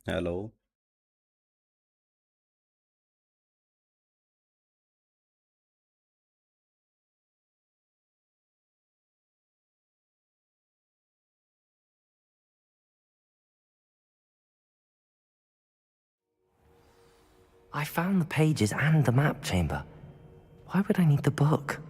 Hello. I found the pages and the map chamber. Why would I need the book?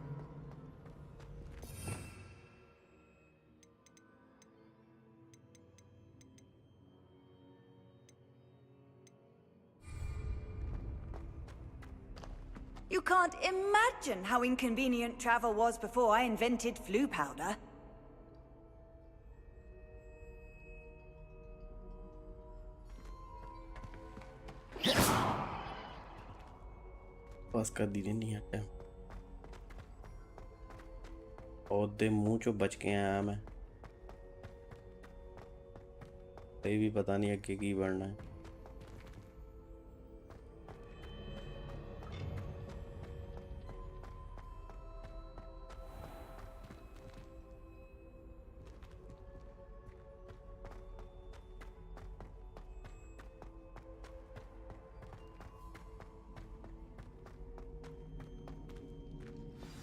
You can't imagine how inconvenient travel was before I invented flu powder. पास कर दीजिए नहीं हटे पौधे मुंह चो बच के आया मैं कहीं भी पता नहीं आगे की बढ़ना है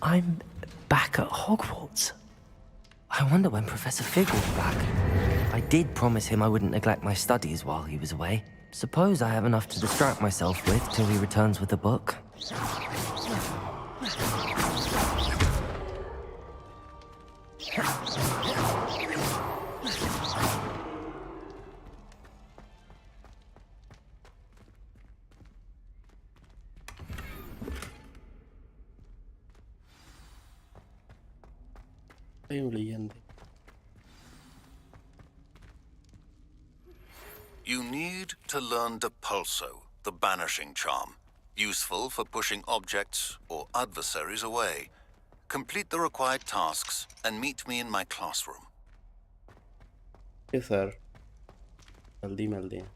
I'm back at Hogwarts. I wonder when Professor Fig will be back. I did promise him I wouldn't neglect my studies while he was away. Suppose I have enough to distract myself with till he returns with the book. कहीं उड़ी ਜਾਂਦੇ You need to learn Depulso, the banishing charm, useful for pushing objects or adversaries away. Complete the required tasks and meet me in my classroom. ये sir जल्दी मिलते हैं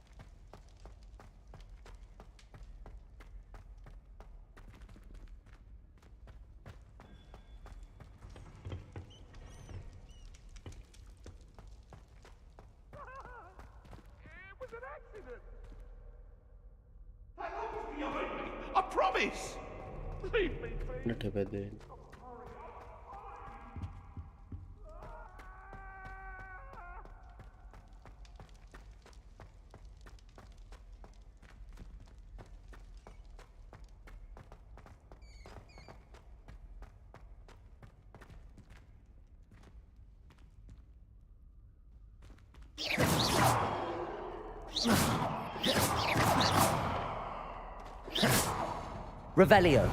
It was an accident. That was behind me. I promise. Leave me, please. नठे पे दे Revelio.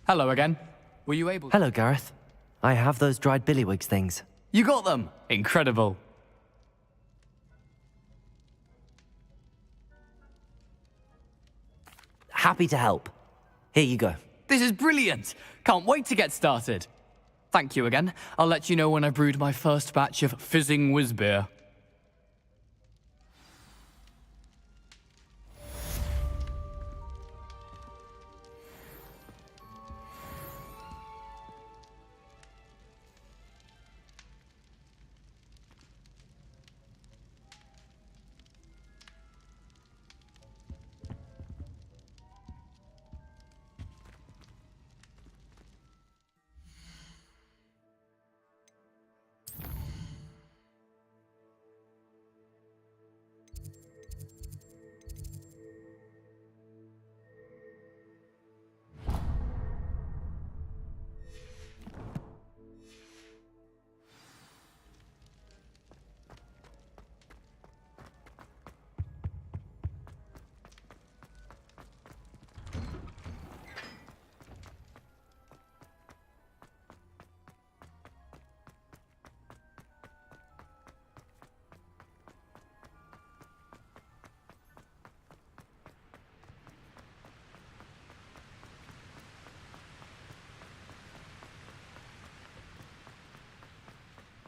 Hello again. Were you able... Hello, Gareth. I have those dried billywigs things. You got them! Incredible. Happy to help. Here you go. This is brilliant! Can't wait to get started. Thank you again. I'll let you know when I've brewed my first batch of fizzing whiz beer.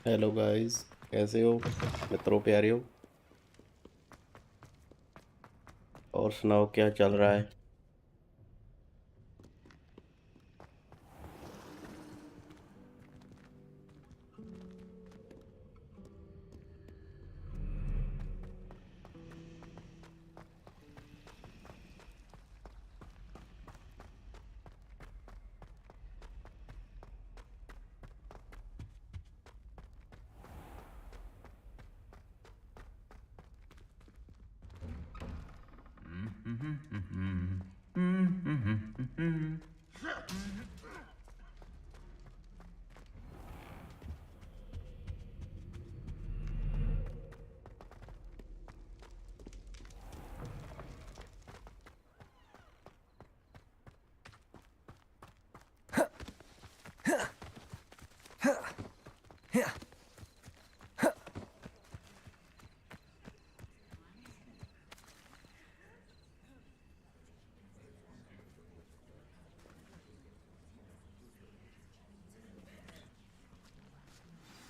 Hello guys, कैसे हो मित्रों प्यारियों? और सुनाओ क्या चल रहा है?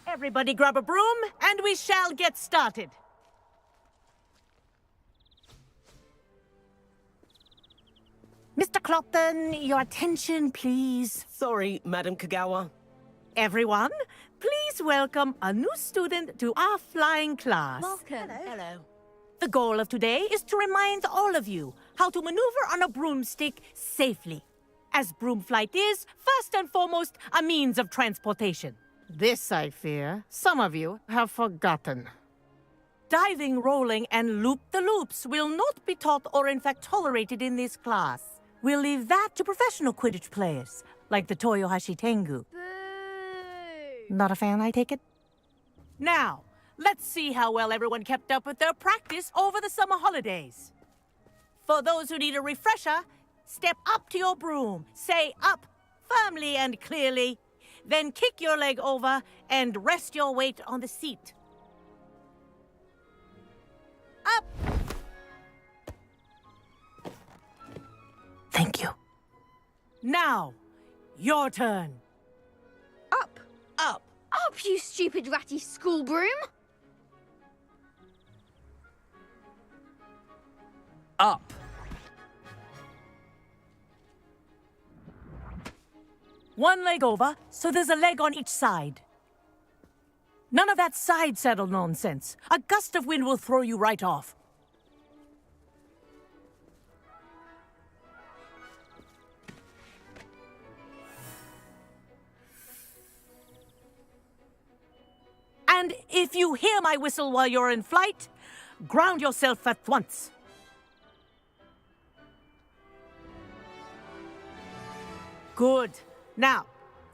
Everybody grab a broom, and we shall get started. Mr. Clopton, your attention, please. Sorry, Madam Kagawa. Everyone, please welcome a new student to our flying class. Welcome. Hello. The goal of today is to remind all of you how to maneuver on a broomstick safely, as broom flight is, first and foremost, a means of transportation. This, I fear, some of you have forgotten. Diving, rolling, and loop-the-loops will not be taught or in fact tolerated in this class. We'll leave that to professional Quidditch players, like the Toyohashi Tengu. Not a fan, I take it? Now, let's see how well everyone kept up with their practice over the summer holidays. For those who need a refresher, step up to your broom, say up firmly and clearly, then kick your leg over and rest your weight on the seat. Up! Thank you. Now, your turn. Up! Up! Up, you stupid ratty school broom! Up! One leg over, so there's a leg on each side. None of that side saddle nonsense. A gust of wind will throw you right off. And if you hear my whistle while you're in flight, ground yourself at once. Good. Now,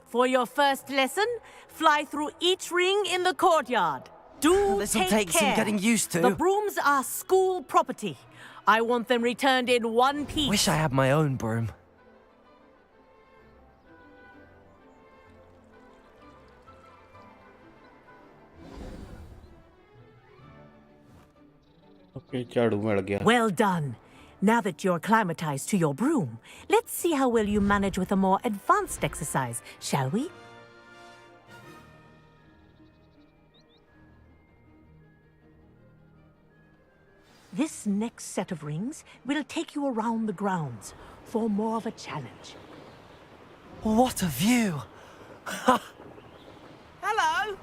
for your first lesson, fly through each ring in the courtyard. This'll take some care. getting used to. The brooms are school property. I want them returned in one piece. Wish I had my own broom. Okay झाड़ू मिल गया. Well done. Now that you're acclimatized to your broom, let's see how well you manage with a more advanced exercise, shall we? This next set of rings will take you around the grounds for more of a challenge. What a view! Hello!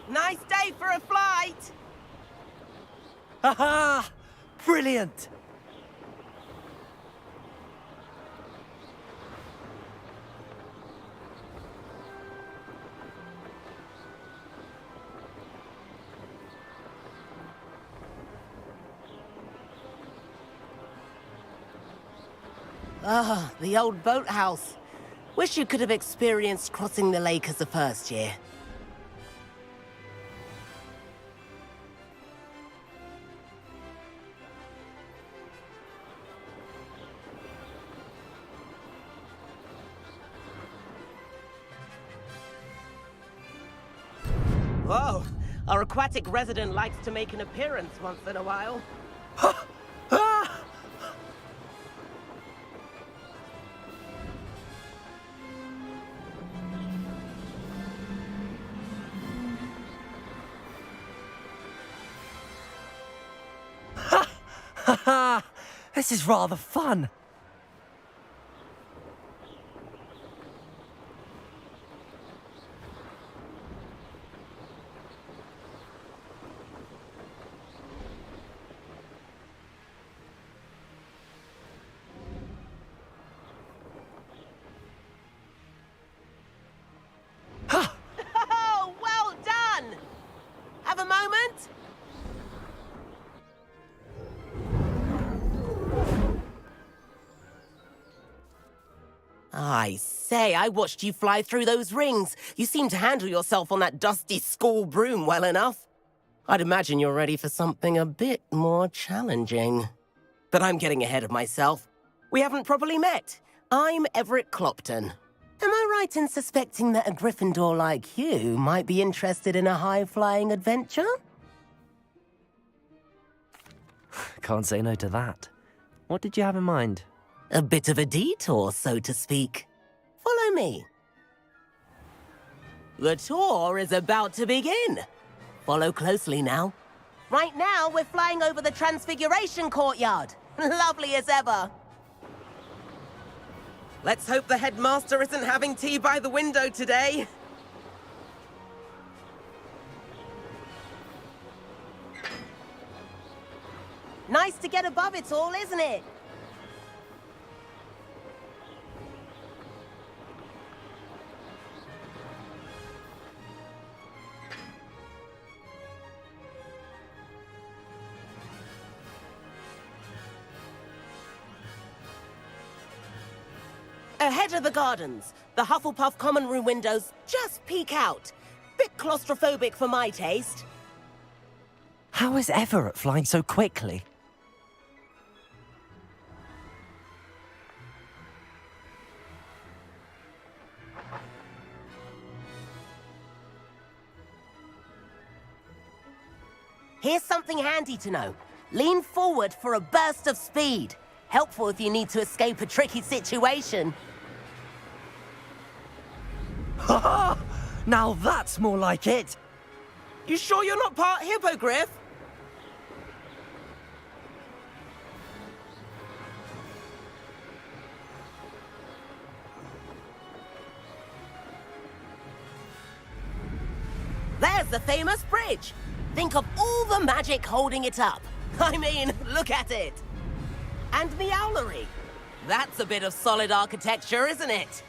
Nice day for a flight! Haha! Brilliant! Ah, the old boathouse. Wish you could have experienced crossing the lake as a first year. Whoa, our aquatic resident likes to make an appearance once in a while. Haha! This is rather fun. Oh, well done! Have a moment? I say, I watched you fly through those rings. You seem to handle yourself on that dusty school broom well enough. I'd imagine you're ready for something a bit more challenging. But I'm getting ahead of myself. We haven't properly met. I'm Everett Clopton. Am I right in suspecting that a Gryffindor like you might be interested in a high-flying adventure? Can't say no to that. What did you have in mind? A bit of a detour, so to speak. Follow me. The tour is about to begin. Follow closely now. Right now, we're flying over the Transfiguration Courtyard. Lovely as ever. Let's hope the headmaster isn't having tea by the window today. Nice to get above it all, isn't it? Ahead of the gardens, the Hufflepuff common room windows just peek out. Bit claustrophobic for my taste. How is Everett flying so quickly? Here's something handy to know. Lean forward for a burst of speed. Helpful if you need to escape a tricky situation. Haha! Now that's more like it! You sure you're not part hippogriff? There's the famous bridge. Think of all the magic holding it up. I mean, look at it. And Meowlery. That's a bit of solid architecture, isn't it?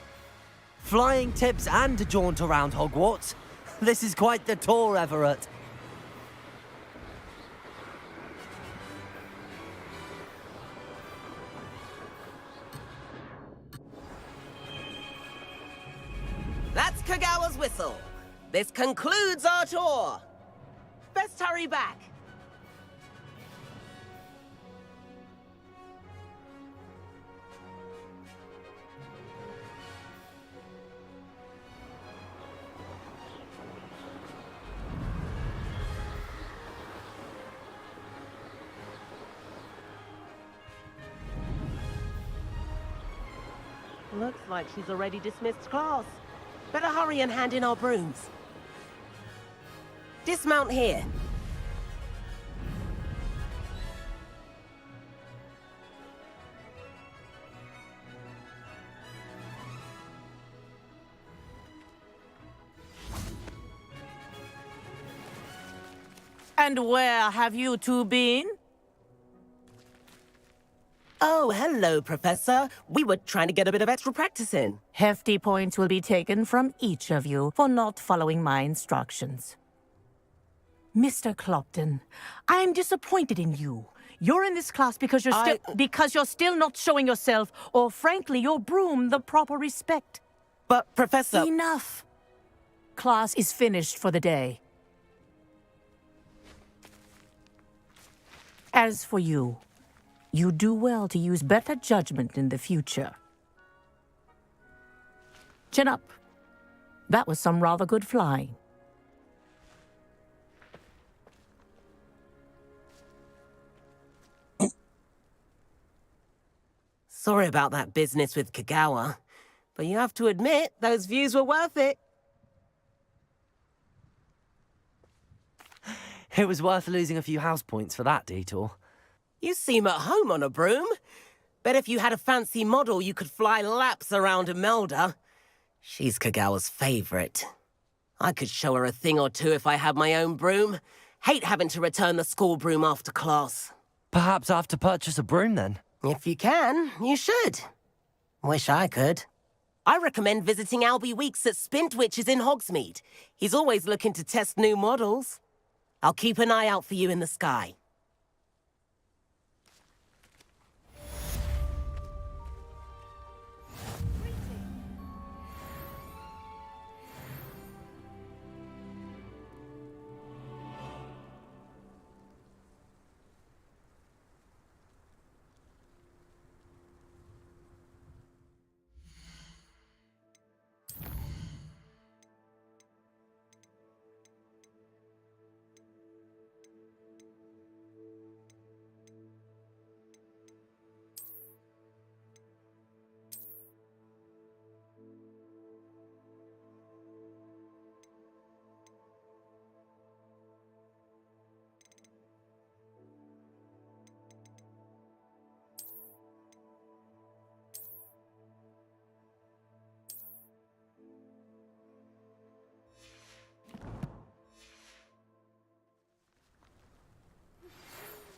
Flying tips and a jaunt around Hogwarts. This is quite the tour, Everett. That's Kagawa's whistle. This concludes our tour. Best hurry back. Looks like she's already dismissed class. Better hurry and hand in our brooms. Dismount here. And where have you two been? Oh, hello, Professor. We were trying to get a bit of extra practice in. Hefty points will be taken from each of you for not following my instructions. Mr. Clopton, I'm disappointed in you. You're in this class because you're still not showing yourself, or frankly, your broom the proper respect. But, Professor... Enough. Class is finished for the day. As for you, you do well to use better judgment in the future. Chin up. That was some rather good flying. Sorry about that business with Kagawa, but you have to admit, those views were worth it. It was worth losing a few house points for that detour. You seem at home on a broom. Bet if you had a fancy model, you could fly laps around Imelda. She's Kagawa's favorite. I could show her a thing or two if I had my own broom. Hate having to return the school broom after class. Perhaps I have to purchase a broom then? If you can, you should. Wish I could. I recommend visiting Albie Weeks at Spintwitches in Hogsmeade. He's always looking to test new models. I'll keep an eye out for you in the sky.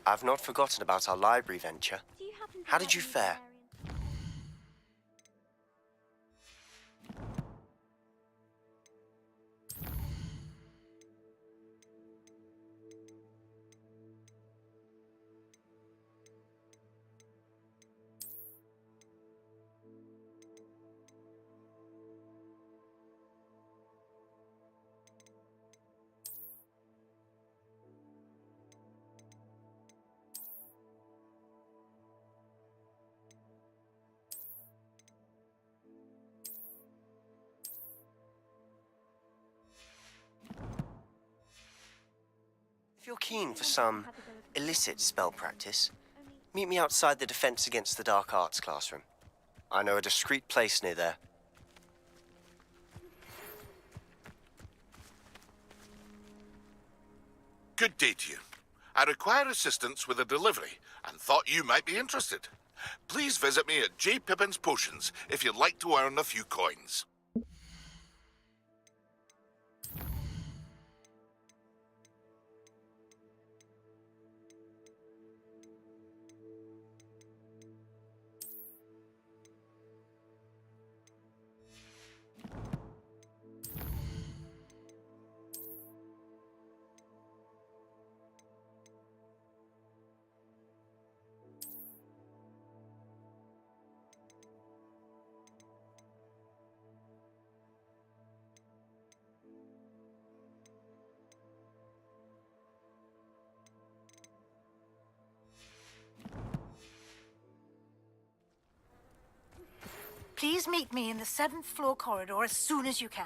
I've not forgotten about our library venture. How did you fare? If you're keen for some illicit spell practice, meet me outside the Defense Against the Dark Arts classroom. I know a discreet place near there. Good day to you. I require assistance with a delivery and thought you might be interested. Please visit me at J. Pippin's Potions if you'd like to earn a few coins. Please meet me in the 7th floor corridor as soon as you can.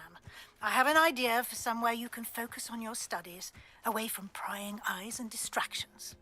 I have an idea for somewhere you can focus on your studies, away from prying eyes and distractions.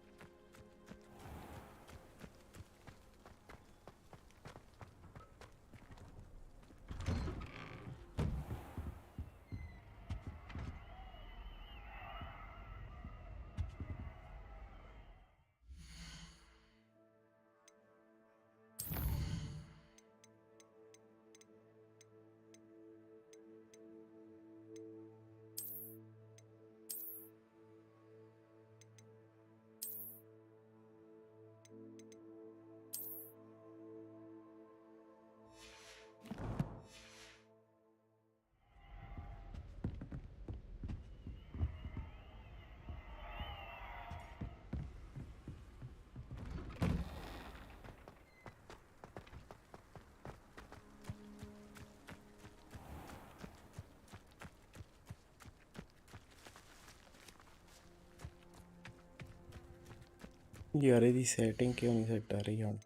ਯਾਰ ਇਹਦੀ setting ਕਿਉਂ ਨਹੀਂ set ਆ ਰਹੀ ਹੁਣ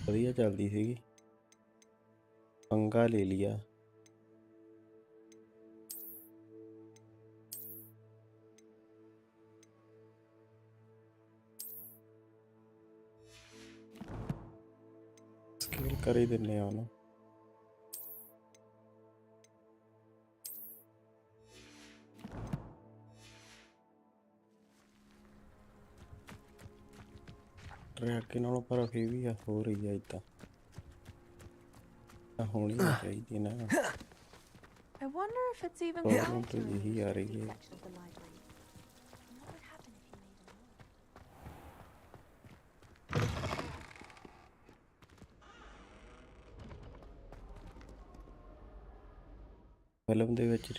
ਵਧੀਆ ਚੱਲਦੀ ਸੀਗੀ ਪੰਗਾ ਲੈ ਲਿਆ स्केल कर ही दिन्ने आं ना ट्रैक नालों पर फिर भी हो रही है इतना होनी चाहिए ना I wonder if it's even problem तो यही आ रही है फिल्म ਦੇ ਵਿੱਚ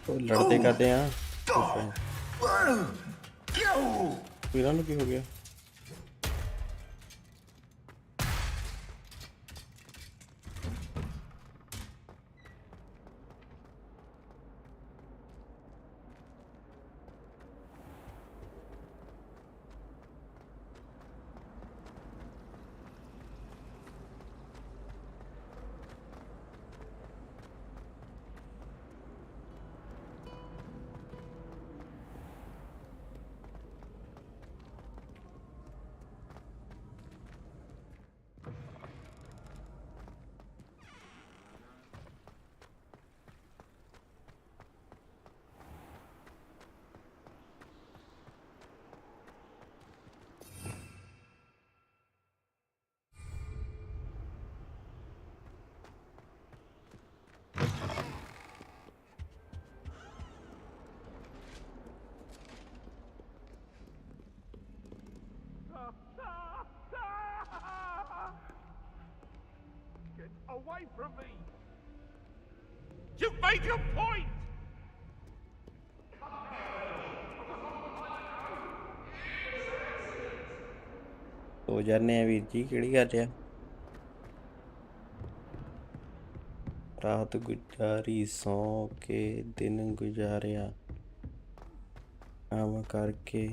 तो लड़ते कहते हैं वीरान की हो गया Get away from me! You've made your point! हो जाने हैं वीर जी केड़ी गल है रात गुजारी सौ के दिन गुजारिया काम करके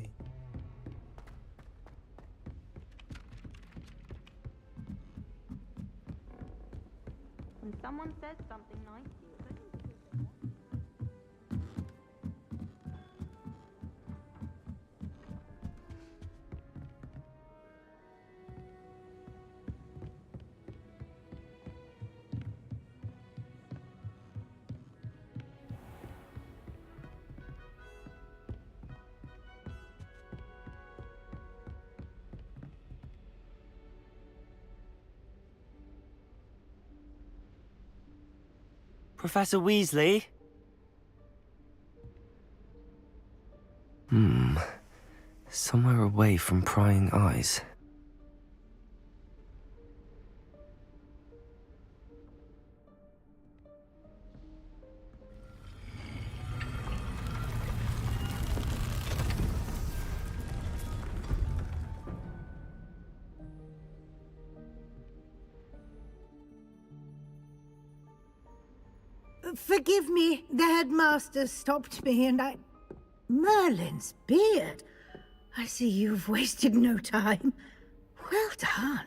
When someone says something nice to you, Professor Weasley? Somewhere away from prying eyes. Forgive me, the headmaster stopped me and I... Merlin's beard. I see you've wasted no time. Well done.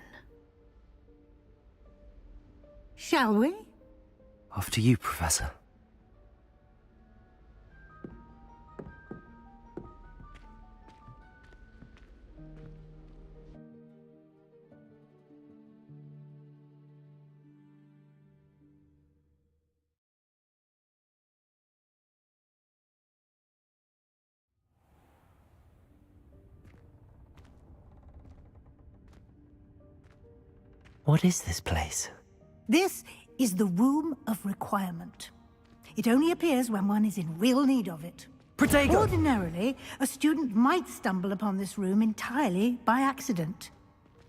Shall we? After you, Professor. What is this place? This is the Room of Requirement. It only appears when one is in real need of it. Protego! Ordinarily, a student might stumble upon this room entirely by accident.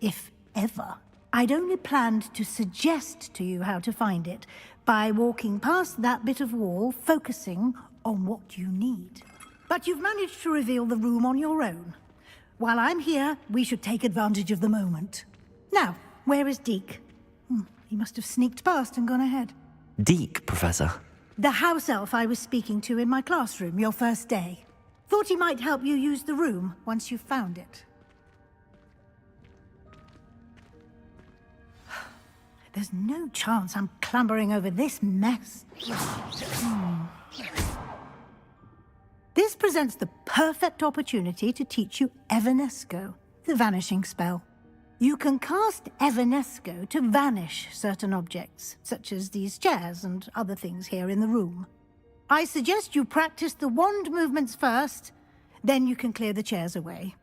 If ever. I'd only planned to suggest to you how to find it by walking past that bit of wall, focusing on what you need. But you've managed to reveal the room on your own. While I'm here, we should take advantage of the moment. Now, where is Deke? He must have sneaked past and gone ahead. Deke, Professor. The house elf I was speaking to in my classroom your first day. Thought he might help you use the room once you've found it. There's no chance I'm clambering over this mess. This presents the perfect opportunity to teach you Evanesco, the vanishing spell. You can cast Evanesco to vanish certain objects, such as these chairs and other things here in the room. I suggest you practice the wand movements first, then you can clear the chairs away.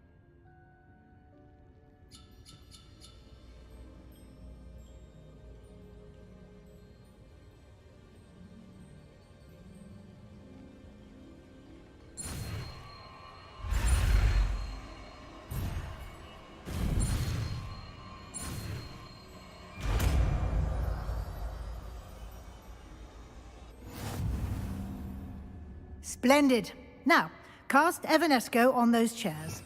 Splendid. Now, cast Evanesco on those chairs.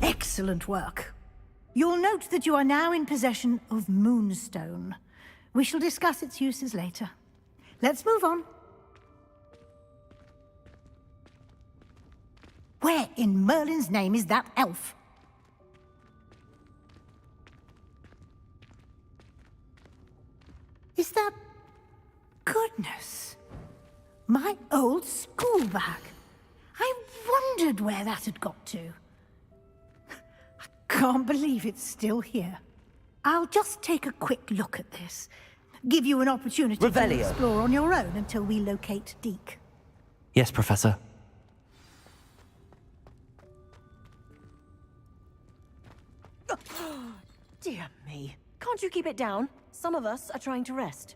Excellent work. You'll note that you are now in possession of Moonstone. We shall discuss its uses later. Let's move on. Where in Merlin's name is that elf? Is that... Goodness. My old school bag. I wondered where that had got to. I can't believe it's still here. I'll just take a quick look at this. Give you an opportunity to explore on your own until we locate Deke. Yes, Professor. Dear me. Can't you keep it down? Some of us are trying to rest.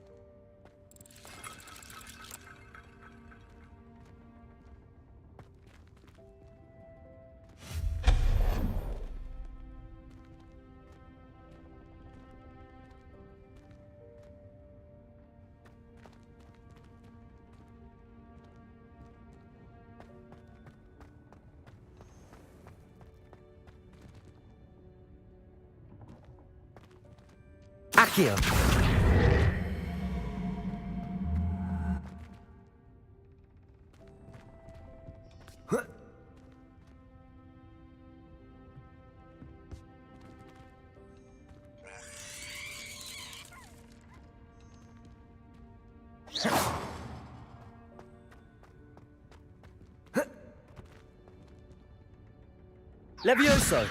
Accio! Levioso!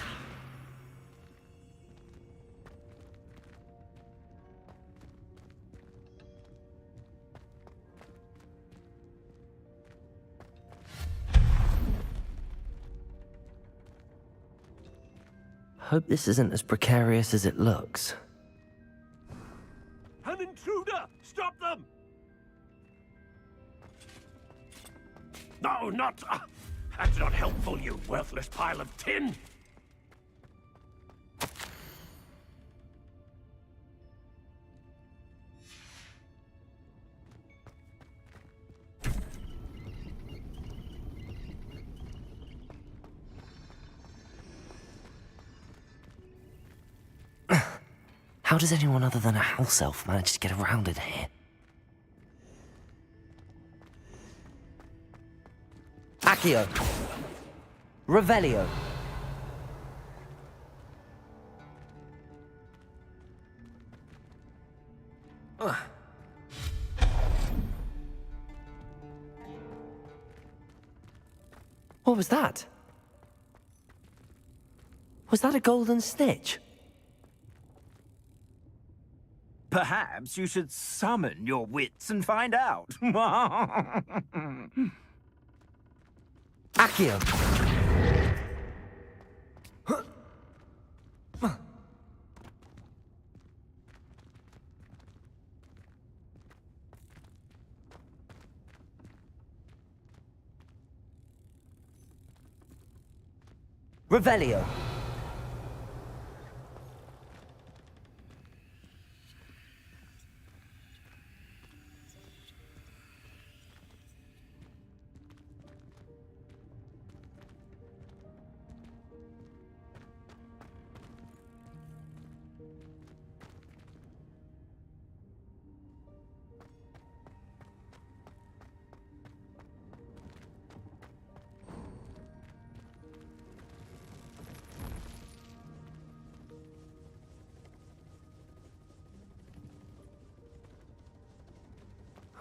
Hope this isn't as precarious as it looks. An intruder! Stop them! No, not... that's not helpful, you worthless pile of tin! How does anyone other than a house elf manage to get around in here? Accio! Revelio! What was that? Was that a golden snitch? Perhaps you should summon your wits and find out. Accio! Revelio!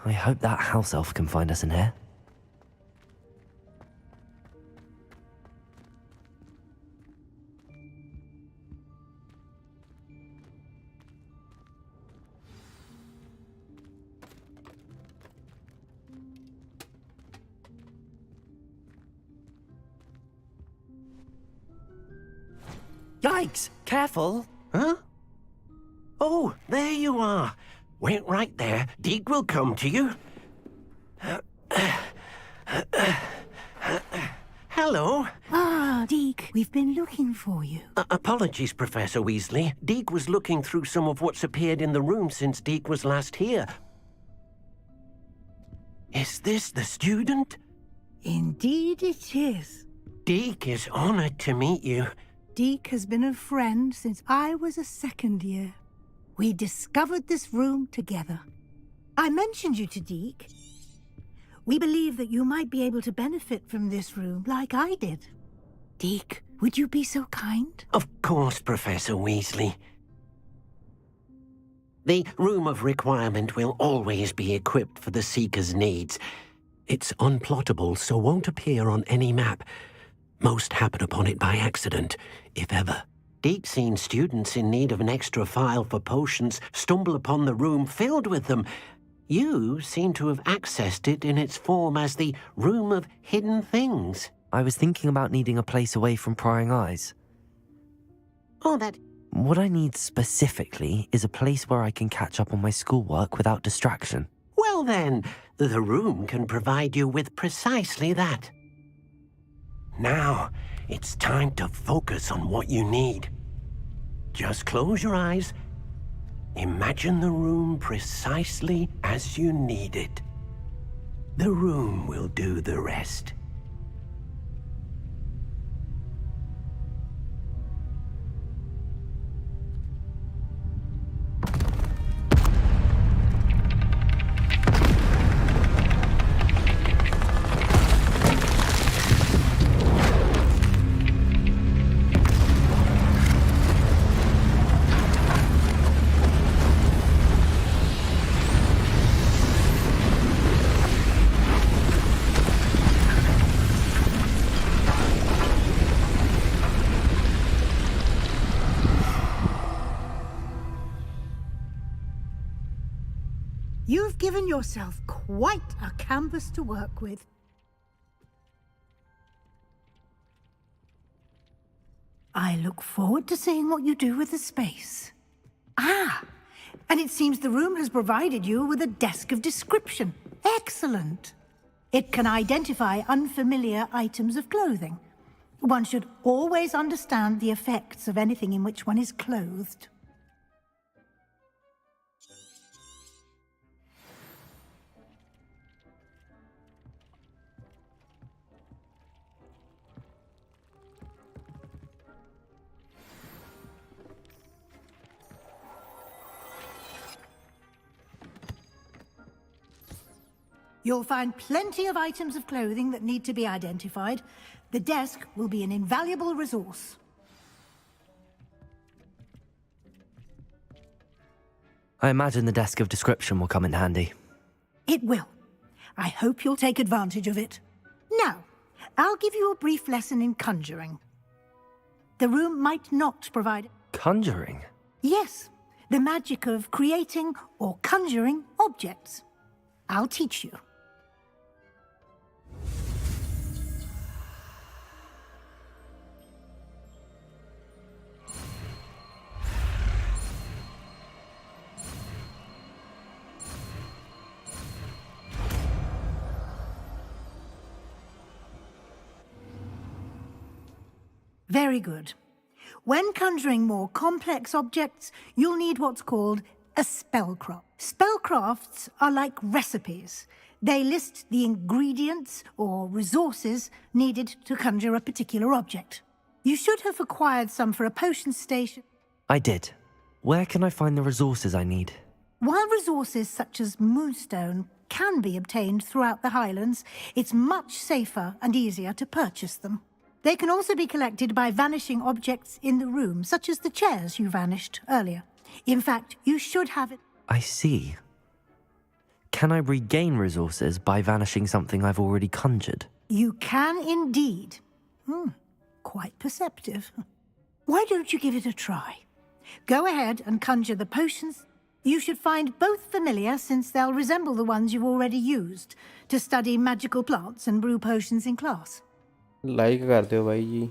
I hope that house elf can find us in here. Yikes! Careful! Huh? Oh, there you are. Wait right there. Deke will come to you. Hello. Ah, Deke, we've been looking for you. Apologies, Professor Weasley. Deke was looking through some of what's appeared in the room since Deke was last here. Is this the student? Indeed it is. Deke is honored to meet you. Deke has been a friend since I was a second year. We discovered this room together. I mentioned you to Deke. We believe that you might be able to benefit from this room like I did. Deke, would you be so kind? Of course, Professor Weasley. The Room of Requirement will always be equipped for the Seeker's needs. It's unplottable, so won't appear on any map. Most happen upon it by accident, if ever. Deke's seen students in need of an extra file for potions stumble upon the room filled with them. You seem to have accessed it in its form as the Room of Hidden Things. I was thinking about needing a place away from prying eyes. Oh, that... What I need specifically is a place where I can catch up on my schoolwork without distraction. Well then, the room can provide you with precisely that. Now, it's time to focus on what you need. Just close your eyes. Imagine the room precisely as you need it. The room will do the rest. You've given yourself quite a canvas to work with. I look forward to seeing what you do with the space. Ah, and it seems the room has provided you with a desk of description. Excellent. It can identify unfamiliar items of clothing. One should always understand the effects of anything in which one is clothed. You'll find plenty of items of clothing that need to be identified. The desk will be an invaluable resource. I imagine the desk of description will come in handy. It will. I hope you'll take advantage of it. Now, I'll give you a brief lesson in conjuring. The room might not provide... Conjuring? Yes, the magic of creating or conjuring objects. I'll teach you. Very good. When conjuring more complex objects, you'll need what's called a spellcraft. Spellcrafts are like recipes. They list the ingredients or resources needed to conjure a particular object. You should have acquired some for a potion station. I did. Where can I find the resources I need? While resources such as moonstone can be obtained throughout the Highlands, it's much safer and easier to purchase them. They can also be collected by vanishing objects in the room, such as the chairs you vanished earlier. In fact, you should have it... I see. Can I regain resources by vanishing something I've already conjured? You can indeed. Quite perceptive. Why don't you give it a try? Go ahead and conjure the potions. You should find both familiar, since they'll resemble the ones you've already used to study magical plants and brew potions in class. Like कर दो भाई जी.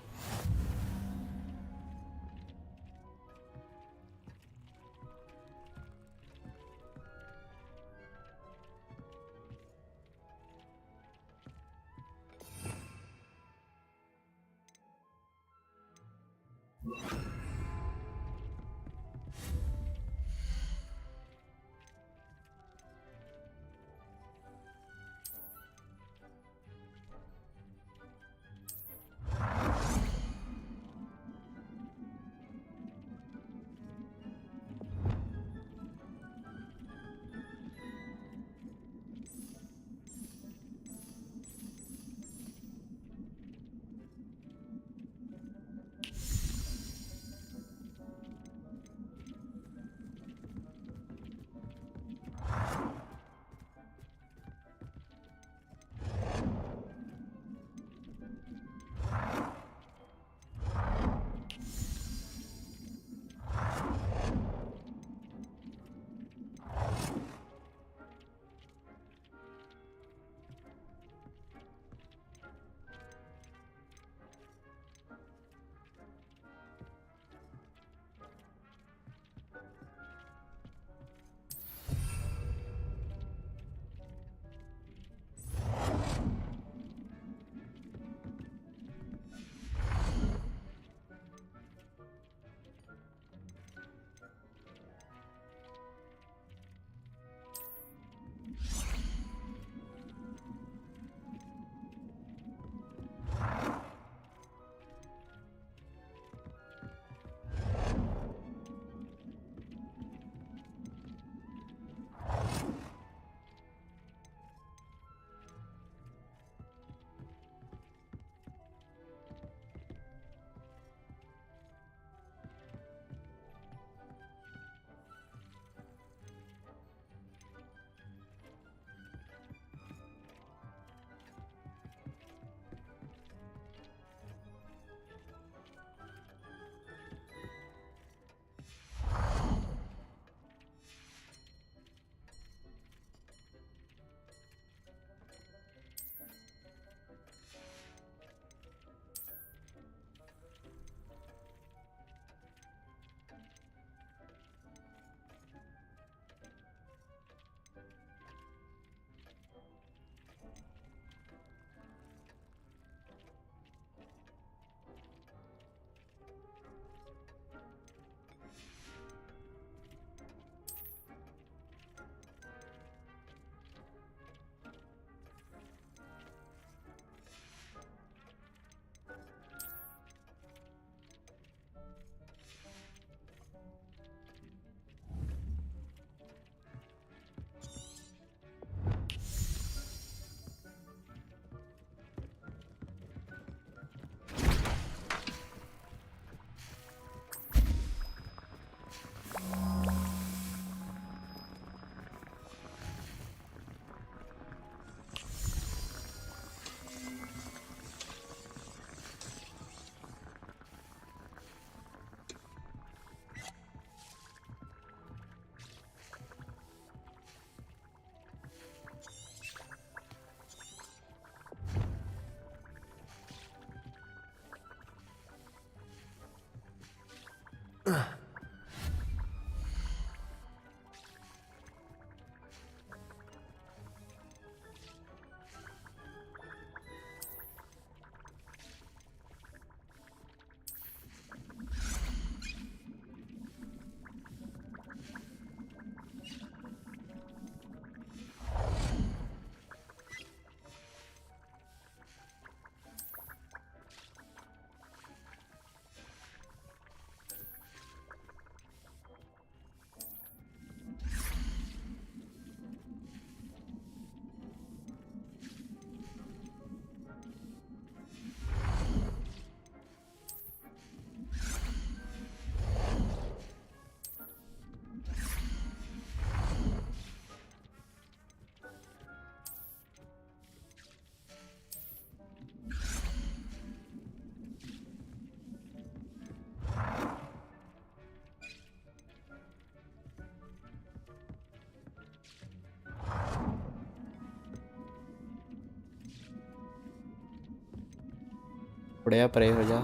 ਥੋੜ੍ਹਾ ਪਰੇ ਹੋ ਜਾ।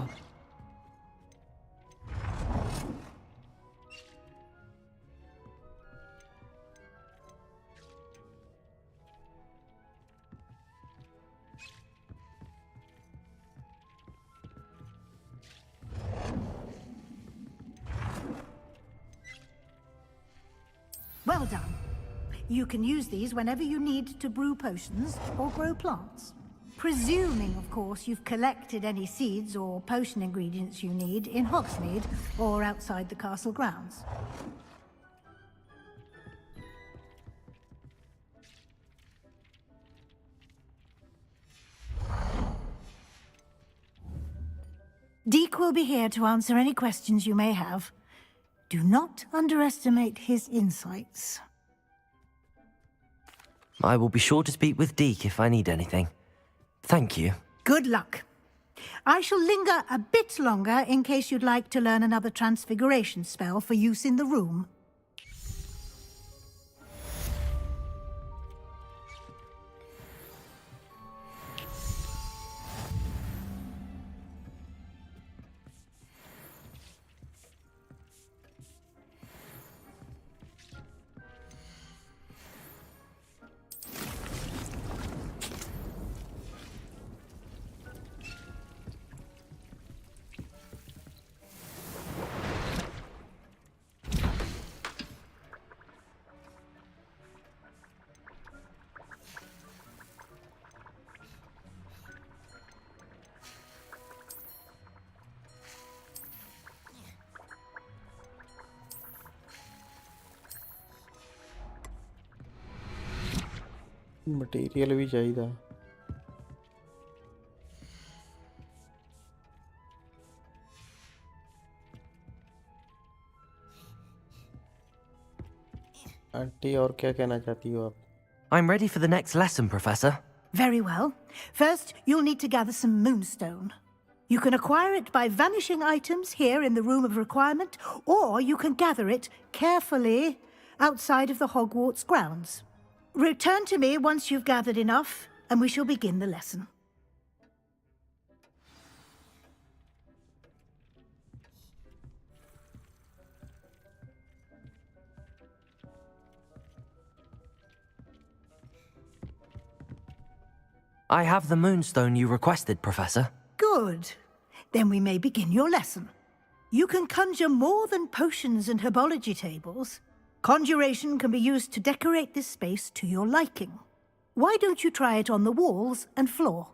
Well done. You can use these whenever you need to brew potions or grow plants. Presuming, of course, you've collected any seeds or potion ingredients you need in Hogsmeade or outside the castle grounds. Deek will be here to answer any questions you may have. Do not underestimate his insights. I will be sure to speak with Deke if I need anything. Thank you. Good luck. I shall linger a bit longer in case you'd like to learn another transfiguration spell for use in the room. Material ਵੀ ਚਾਹੀਦਾ। Aunty और क्या कहना चाहती हो आप? I'm ready for the next lesson, Professor. Very well. First, you'll need to gather some moonstone. You can acquire it by vanishing items here in the Room of Requirement, or you can gather it carefully outside of the Hogwarts grounds. Return to me once you've gathered enough, and we shall begin the lesson. I have the moonstone you requested, Professor. Good. Then we may begin your lesson. You can conjure more than potions and herbology tables. Conjuration can be used to decorate this space to your liking. Why don't you try it on the walls and floor?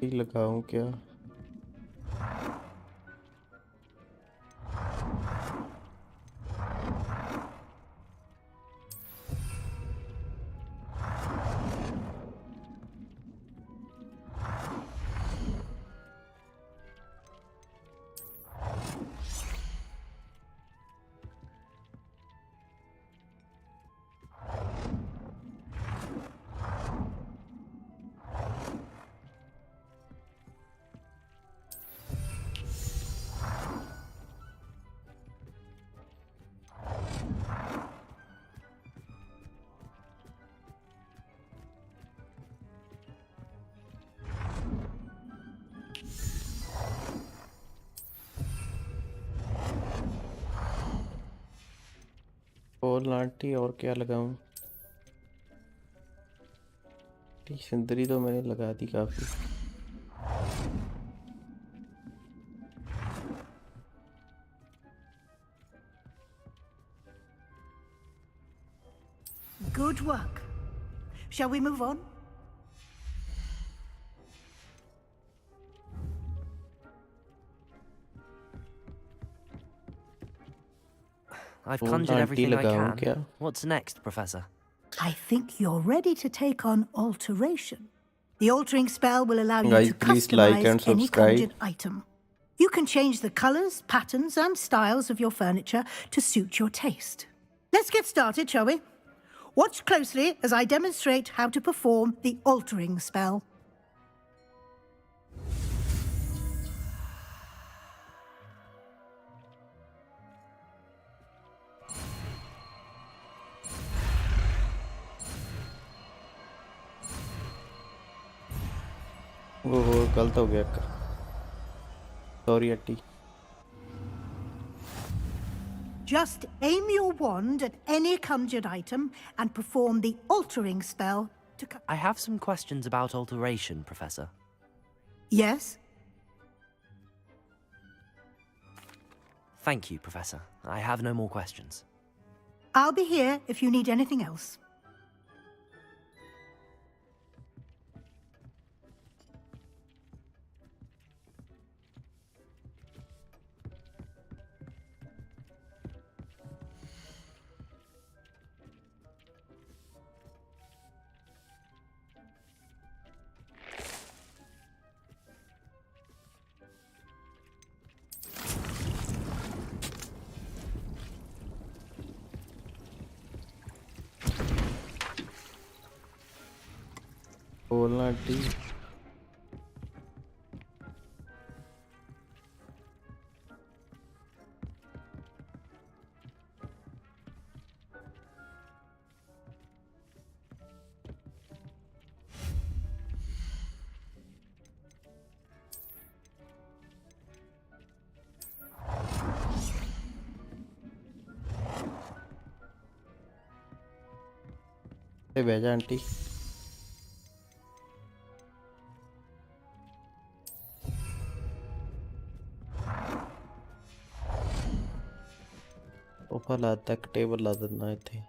लगाऊं क्या? और लाठी और क्या लगाऊं? सिंदरी तो मैंने लगा दी काफी। Good work. Shall we move on? I've और conjured लाठी everything I लगाऊं can. क्या? What's next, Professor? I think you're ready to take on alteration. The altering spell will allow you Guys, to please like customize and any subscribe. conjured item. You can change the colors, patterns, and styles of your furniture to suit your taste. Let's get started, shall we? Watch closely as I demonstrate how to perform the altering spell. वो गलत हो गया। Sorry अट्टी। Just aim your wand at any conjured item and perform the altering spell to... I have some questions about alteration, Professor. Yes? Thank you, Professor. I have no more questions. I'll be here if you need anything else. बोलना अट्टी। भेजा aunty. Sofa ला तक table ला देना इत्थे।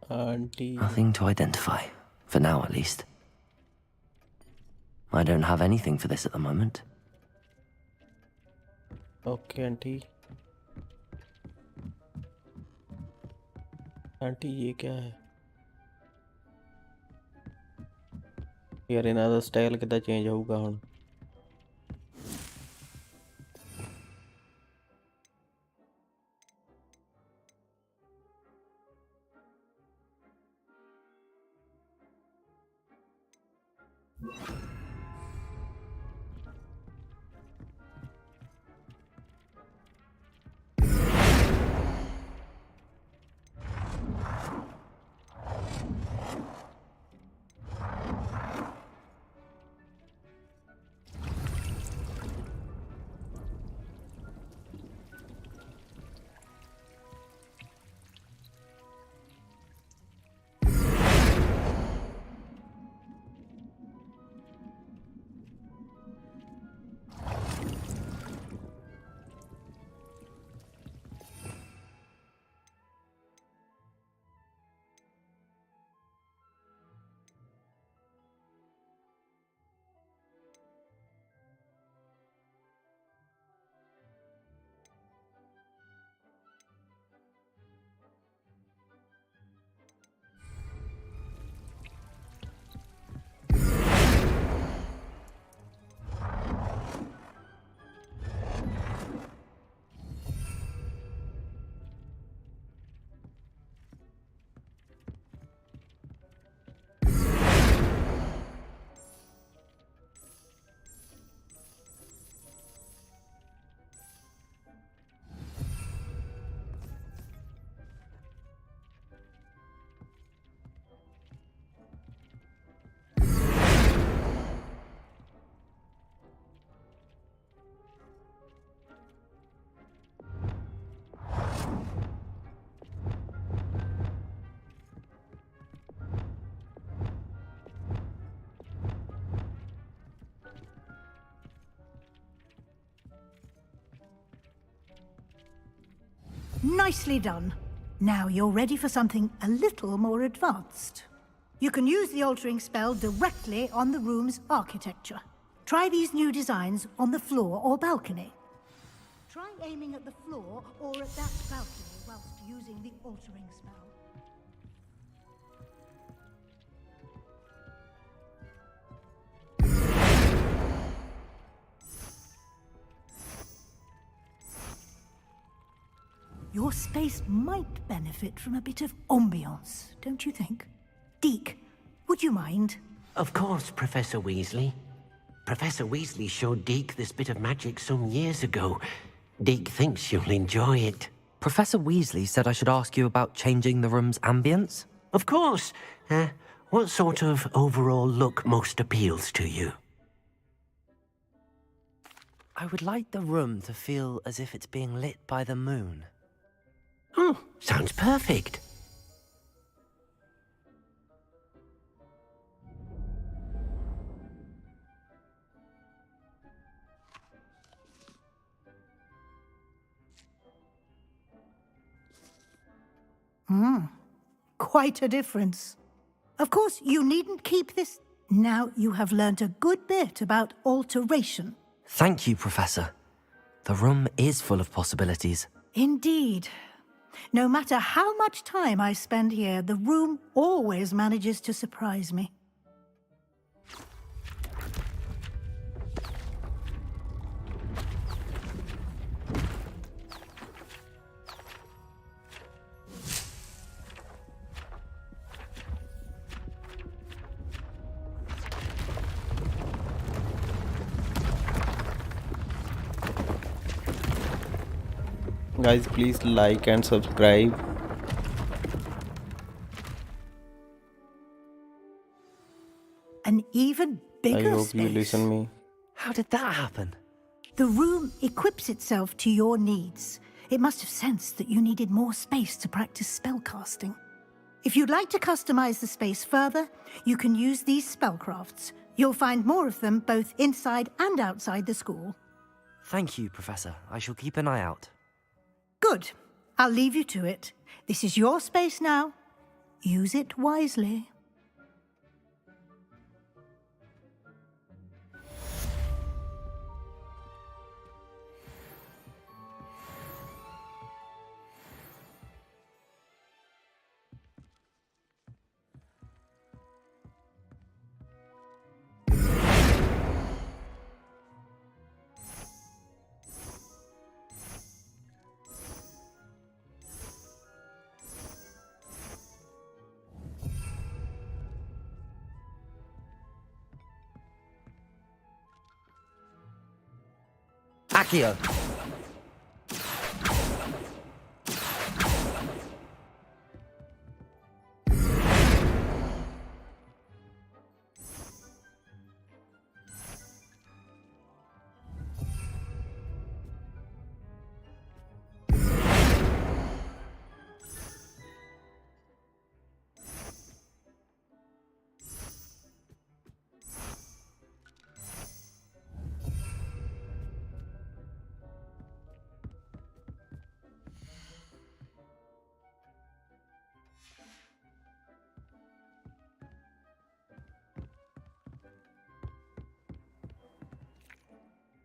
Auntie. Nothing to identify. For now, at least. I don't have anything for this at the moment. Okay, aunty aunty ये क्या है यार इन्हां दा स्टाइल कितना चेंज होगा हुण Nicely done. Now you're ready for something a little more advanced. You can use the altering spell directly on the room's architecture. Try these new designs on the floor or balcony. Try aiming at the floor or at that balcony whilst using the altering spell. Your space might benefit from a bit of ambiance, don't you think? Deke, would you mind? Of course, Professor Weasley. Professor Weasley showed Deke this bit of magic some years ago. Deke thinks you'll enjoy it. Professor Weasley said I should ask you about changing the room's ambience? Of course. What sort of overall look most appeals to you? I would like the room to feel as if it's being lit by the moon. Oh, sounds perfect. Quite a difference. Of course, you needn't keep this. Now you have learnt a good bit about alteration. Thank you, Professor. The room is full of possibilities. Indeed. No matter how much time I spend here, the room always manages to surprise me. Guys, please like and subscribe. An even I bigger hope space. you listen me. How did that happen? The room equips itself to your needs. It must have sensed that you needed more space to practice spellcasting. If you'd like to customize the space further, you can use these spellcrafts. You'll find more of them both inside and outside the school. Thank you, Professor. I shall keep an eye out. Good. I'll leave you to it. This is your space now. Use it wisely. Accio!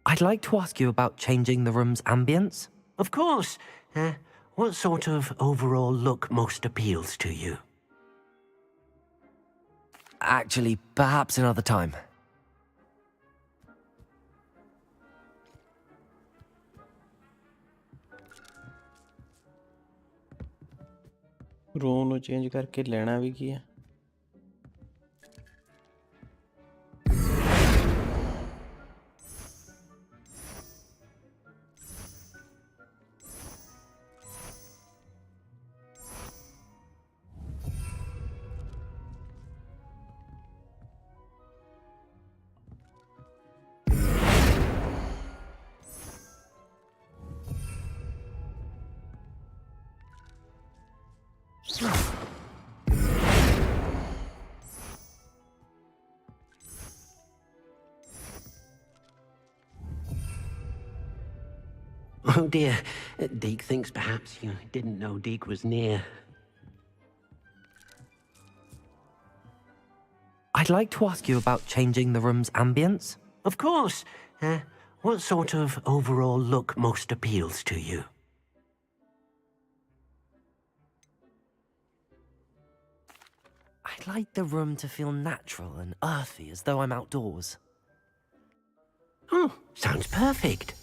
I'd like to ask you about changing the room's ambience. Of course. What sort of overall look most appeals to you? Actually, perhaps another time. Room ਨੂੰ change ਕਰਕੇ ਲੈਣਾ ਵੀ ਕੀ ਹੈ? Oh dear. Deke thinks perhaps you didn't know Deke was near. I'd like to ask you about changing the room's ambience. Of course. What sort of overall look most appeals to you? I'd like the room to feel natural and earthy, as though I'm outdoors. Oh, sounds perfect.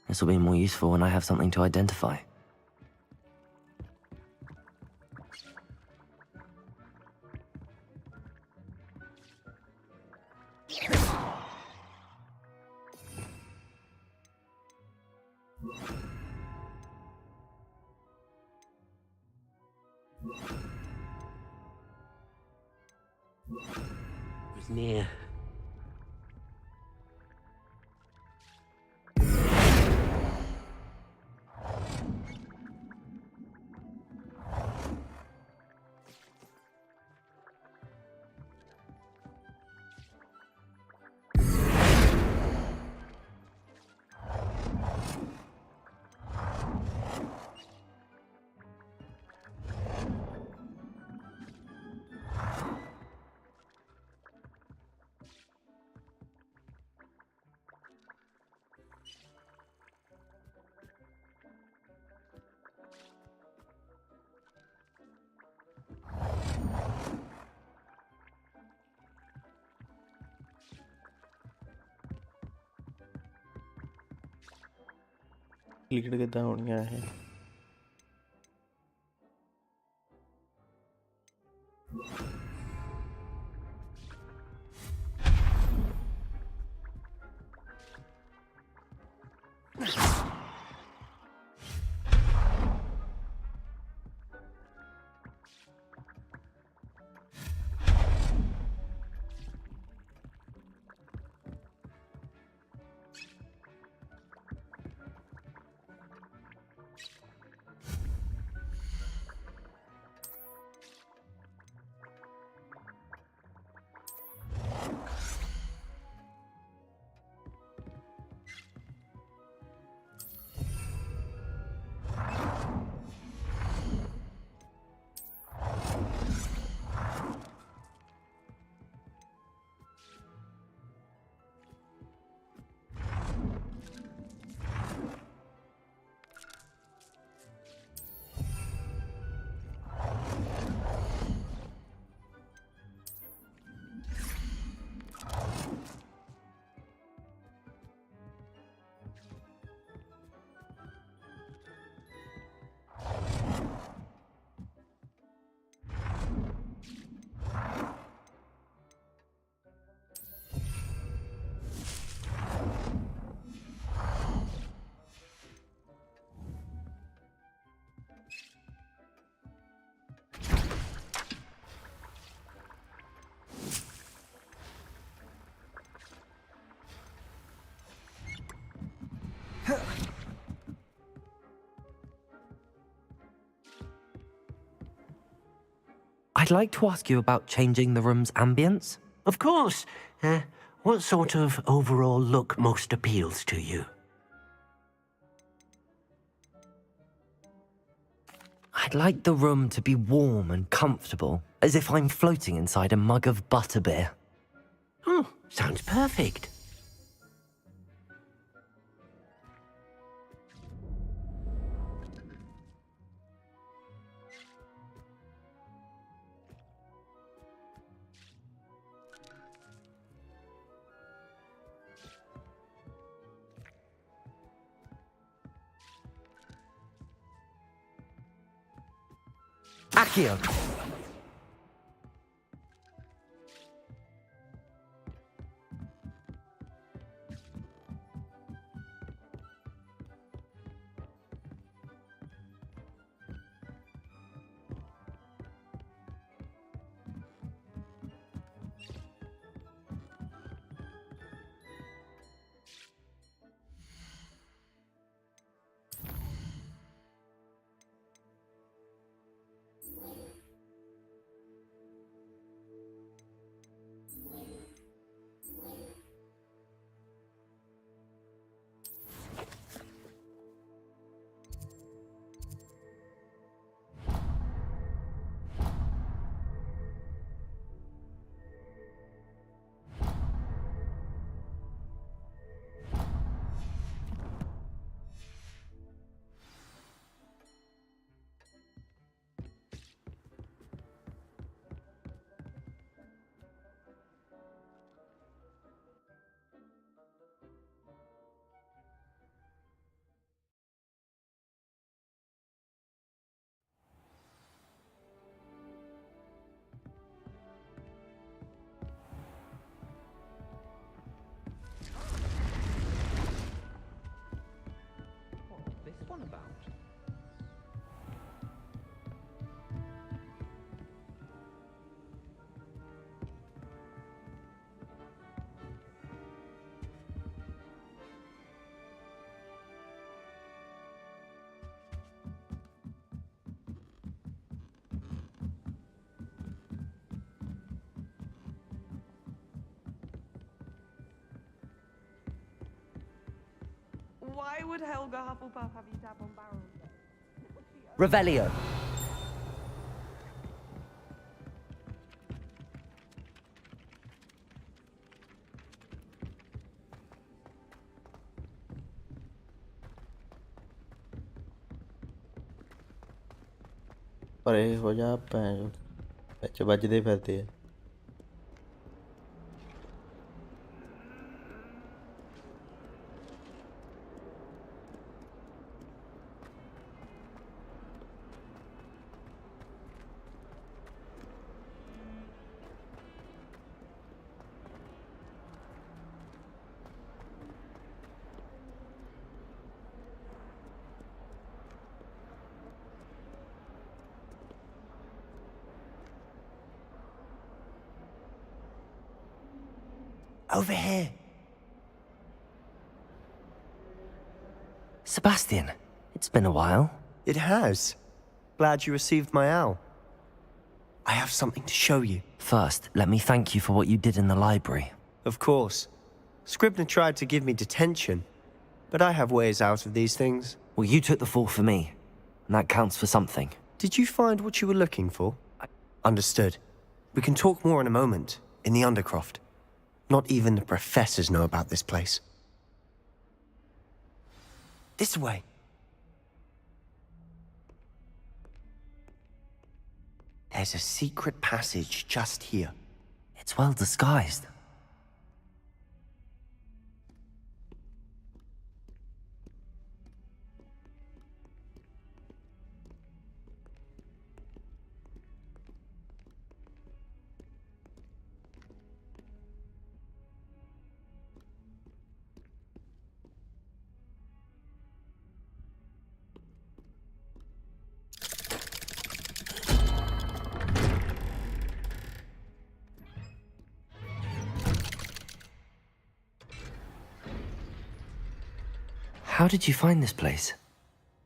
This will be more useful when I have something to identify. It was near. Lead ਕਿੱਦਾਂ ਹੋਣੀਆਂ ਇਹ? I'd like to ask you about changing the room's ambience. Of course. What sort of overall look most appeals to you? I'd like the room to be warm and comfortable, as if I'm floating inside a mug of butterbeer. Oh, sounds perfect. Accio! Why would Helga Hufflepuff have you tap on barrels? Revelio. ਪਰੇ ਹੋ ਜਾ ਭੈਣ ਵਿੱਚ ਵੱਜਦੇ ਫਿਰਦੇ ਆ। Over here. Sebastian, it's been a while. It has. Glad you received my owl. I have something to show you. First, let me thank you for what you did in the library. Of course. Scribner tried to give me detention, but I have ways out of these things. Well, you took the fall for me, and that counts for something. Did you find what you were looking for? Understood. We can talk more in a moment, in the Undercroft. Not even the professors know about this place. This way. There's a secret passage just here. It's well disguised. How did you find this place?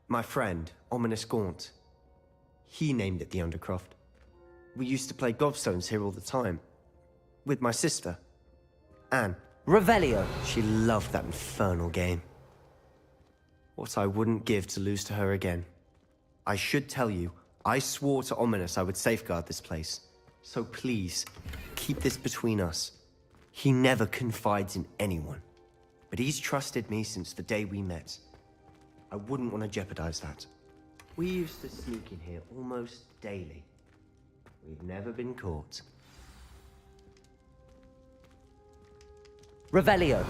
My friend, Ominous Gaunt. He named it the Undercroft. We used to play gobstones here all the time. With my sister, Anne. Revelio. She loved that infernal game. What I wouldn't give to lose to her again. I should tell you, I swore to Ominous I would safeguard this place. So please, keep this between us. He never confides in anyone. But he's trusted me since the day we met. I wouldn't want to jeopardize that. We used to sneak in here almost daily. We've never been caught. Revelio.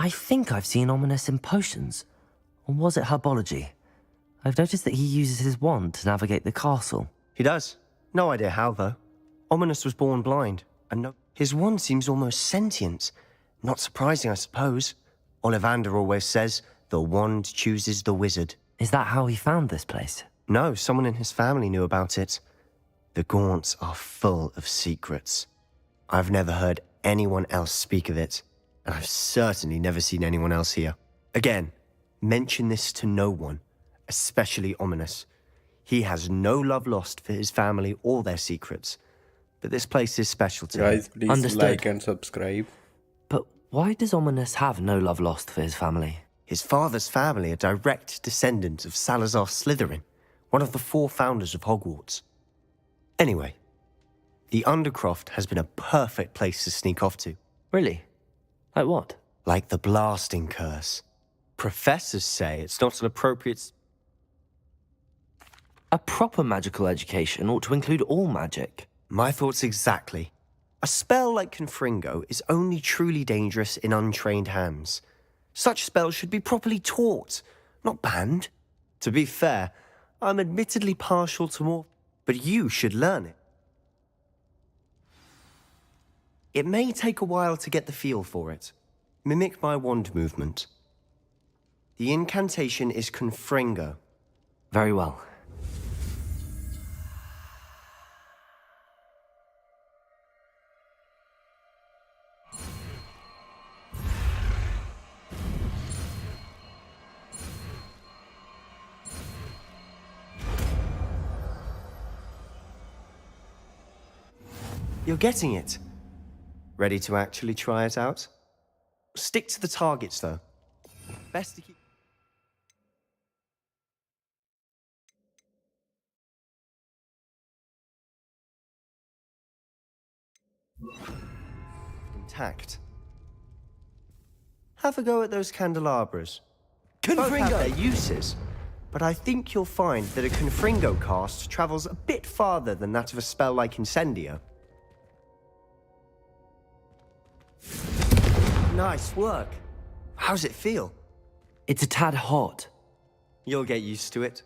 I think I've seen Ominous in potions. Or was it herbology? I've noticed that he uses his wand to navigate the castle. He does. No idea how, though. Ominous was born blind, and no... His wand seems almost sentient. Not surprising, I suppose. Ollivander always says, the wand chooses the wizard. Is that how he found this place? No, someone in his family knew about it. The Gaunts are full of secrets. I've never heard anyone else speak of it. And I've certainly never seen anyone else here. Again, mention this to no one, especially Ominous. He has no love lost for his family or their secrets. But this place is special to Guys, him. please Understood. like and subscribe. But why does Ominous have no love lost for his family? His father's family are direct descendants of Salazar Slytherin, one of the 4 founders of Hogwarts. Anyway, the Undercroft has been a perfect place to sneak off to. Really? Like what? Like the blasting curse. Professors say it's not an appropriate... A proper magical education ought to include all magic. My thoughts exactly. A spell like Confringo is only truly dangerous in untrained hands. Such spells should be properly taught, not banned. To be fair, I'm admittedly partial to more, but you should learn it. It may take a while to get the feel for it. Mimic my wand movement. The incantation is Confringo. Very well. You're getting it. Ready to actually try it out? Stick to the targets, though. Best to keep... intact. Have a go at those candelabras. Both have their uses, but I think you'll find that a Confringo cast travels a bit farther than that of a spell like Incendio. Nice work. How's it feel? It's a tad hot. You'll get used to it.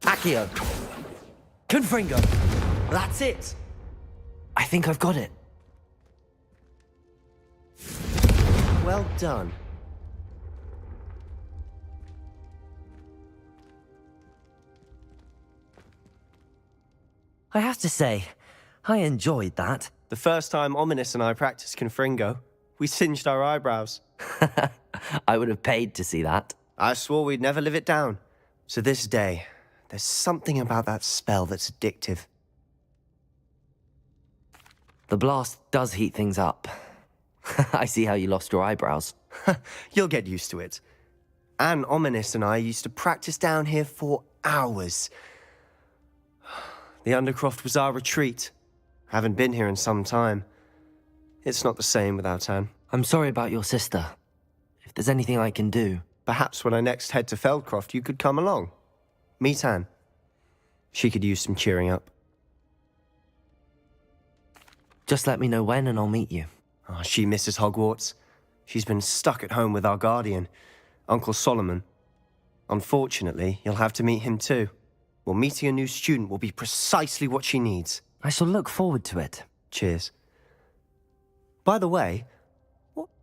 Accio. Confringo. That's it. I think I've got it. Well done. I have to say, I enjoyed that. The first time Ominous and I practiced Confringo, we singed our eyebrows. I would have paid to see that. I swore we'd never live it down. To this day, there's something about that spell that's addictive. The blast does heat things up. I see how you lost your eyebrows. You'll get used to it. Anne, Ominous and I used to practice down here for hours. The Undercroft was our retreat. Haven't been here in some time. It's not the same without Anne. I'm sorry about your sister. If there's anything I can do... Perhaps when I next head to Feldcroft, you could come along. Meet Anne. She could use some cheering up. Just let me know when and I'll meet you. Oh, she misses Hogwarts. She's been stuck at home with our guardian, Uncle Solomon. Unfortunately, you'll have to meet him too. Well, meeting a new student will be precisely what she needs. I shall look forward to it. Cheers. By the way...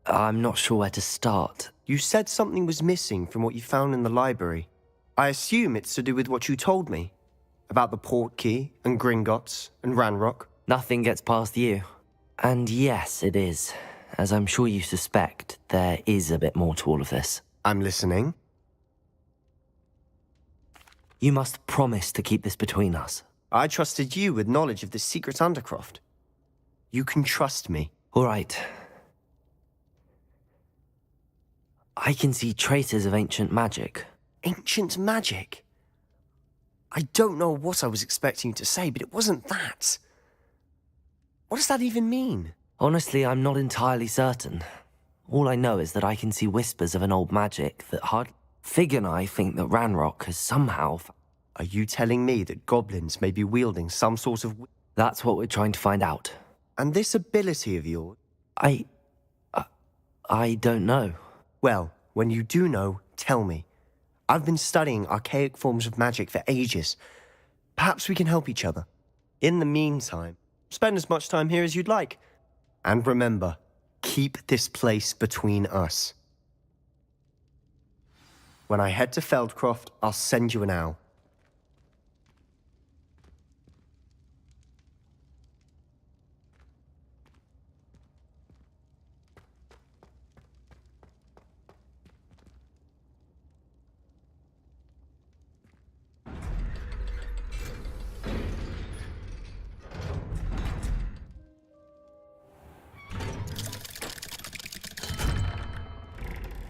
I'm not sure where to start. You said something was missing from what you found in the library. I assume it's to do with what you told me. About the Portkey, and Gringotts, and Ranrock. Nothing gets past you. And yes, it is. As I'm sure you suspect, there is a bit more to all of this. I'm listening. You must promise to keep this between us. I trusted you with knowledge of the secret Undercroft. You can trust me. All right. I can see traces of ancient magic. Ancient magic? I don't know what I was expecting you to say, but it wasn't that. What does that even mean? Honestly, I'm not entirely certain. All I know is that I can see whispers of an old magic that Fig and I think that Ranrock has somehow... Are you telling me that goblins may be wielding some sort of... That's what we're trying to find out. And this ability of yours? I don't know. Well, when you do know, tell me. I've been studying archaic forms of magic for ages. Perhaps we can help each other. In the meantime, spend as much time here as you'd like. And remember, keep this place between us. When I head to Feldcroft, I'll send you an owl.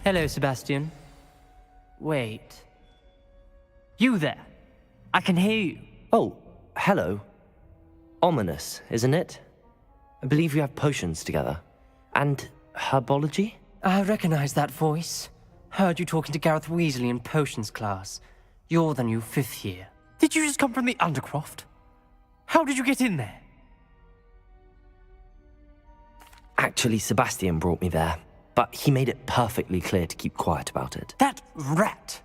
Hello, Sebastian. Wait. You there? I can hear you. Oh, hello. Ominous, isn't it? I believe we have potions together. And herbology? I recognize that voice. Heard you talking to Gareth Weasley in potions class. You're the new 5th year. Did you just come from the Undercroft? How did you get in there? Actually, Sebastian brought me there. But he made it perfectly clear to keep quiet about it. That rat!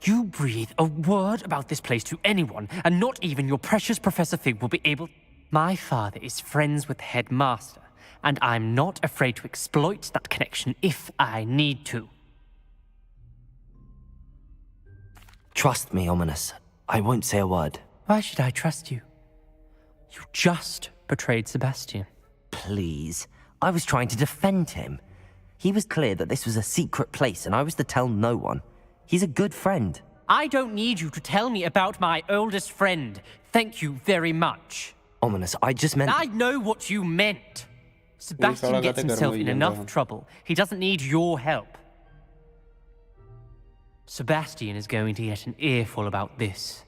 You breathe a word about this place to anyone, and not even your precious Professor Fig will be able... My father is friends with the headmaster, and I'm not afraid to exploit that connection if I need to. Trust me, Ominous. I won't say a word. Why should I trust you? You just betrayed Sebastian. Please. I was trying to defend him. He was clear that this was a secret place and I was to tell no one. He's a good friend. I don't need you to tell me about my oldest friend. Thank you very much. Ominous, I just meant... I know what you meant. Sebastian gets himself in enough trouble. He doesn't need your help. Sebastian is going to get an earful about this.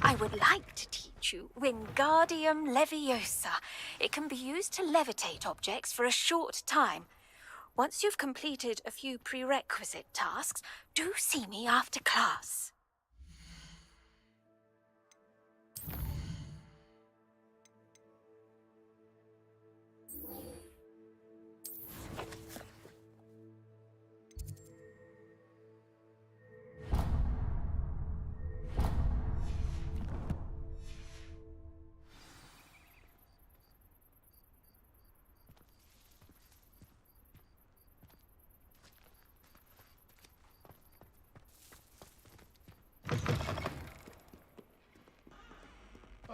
I would like to teach you Wingardium Leviosa. It can be used to levitate objects for a short time. Once you've completed a few prerequisite tasks, do see me after class.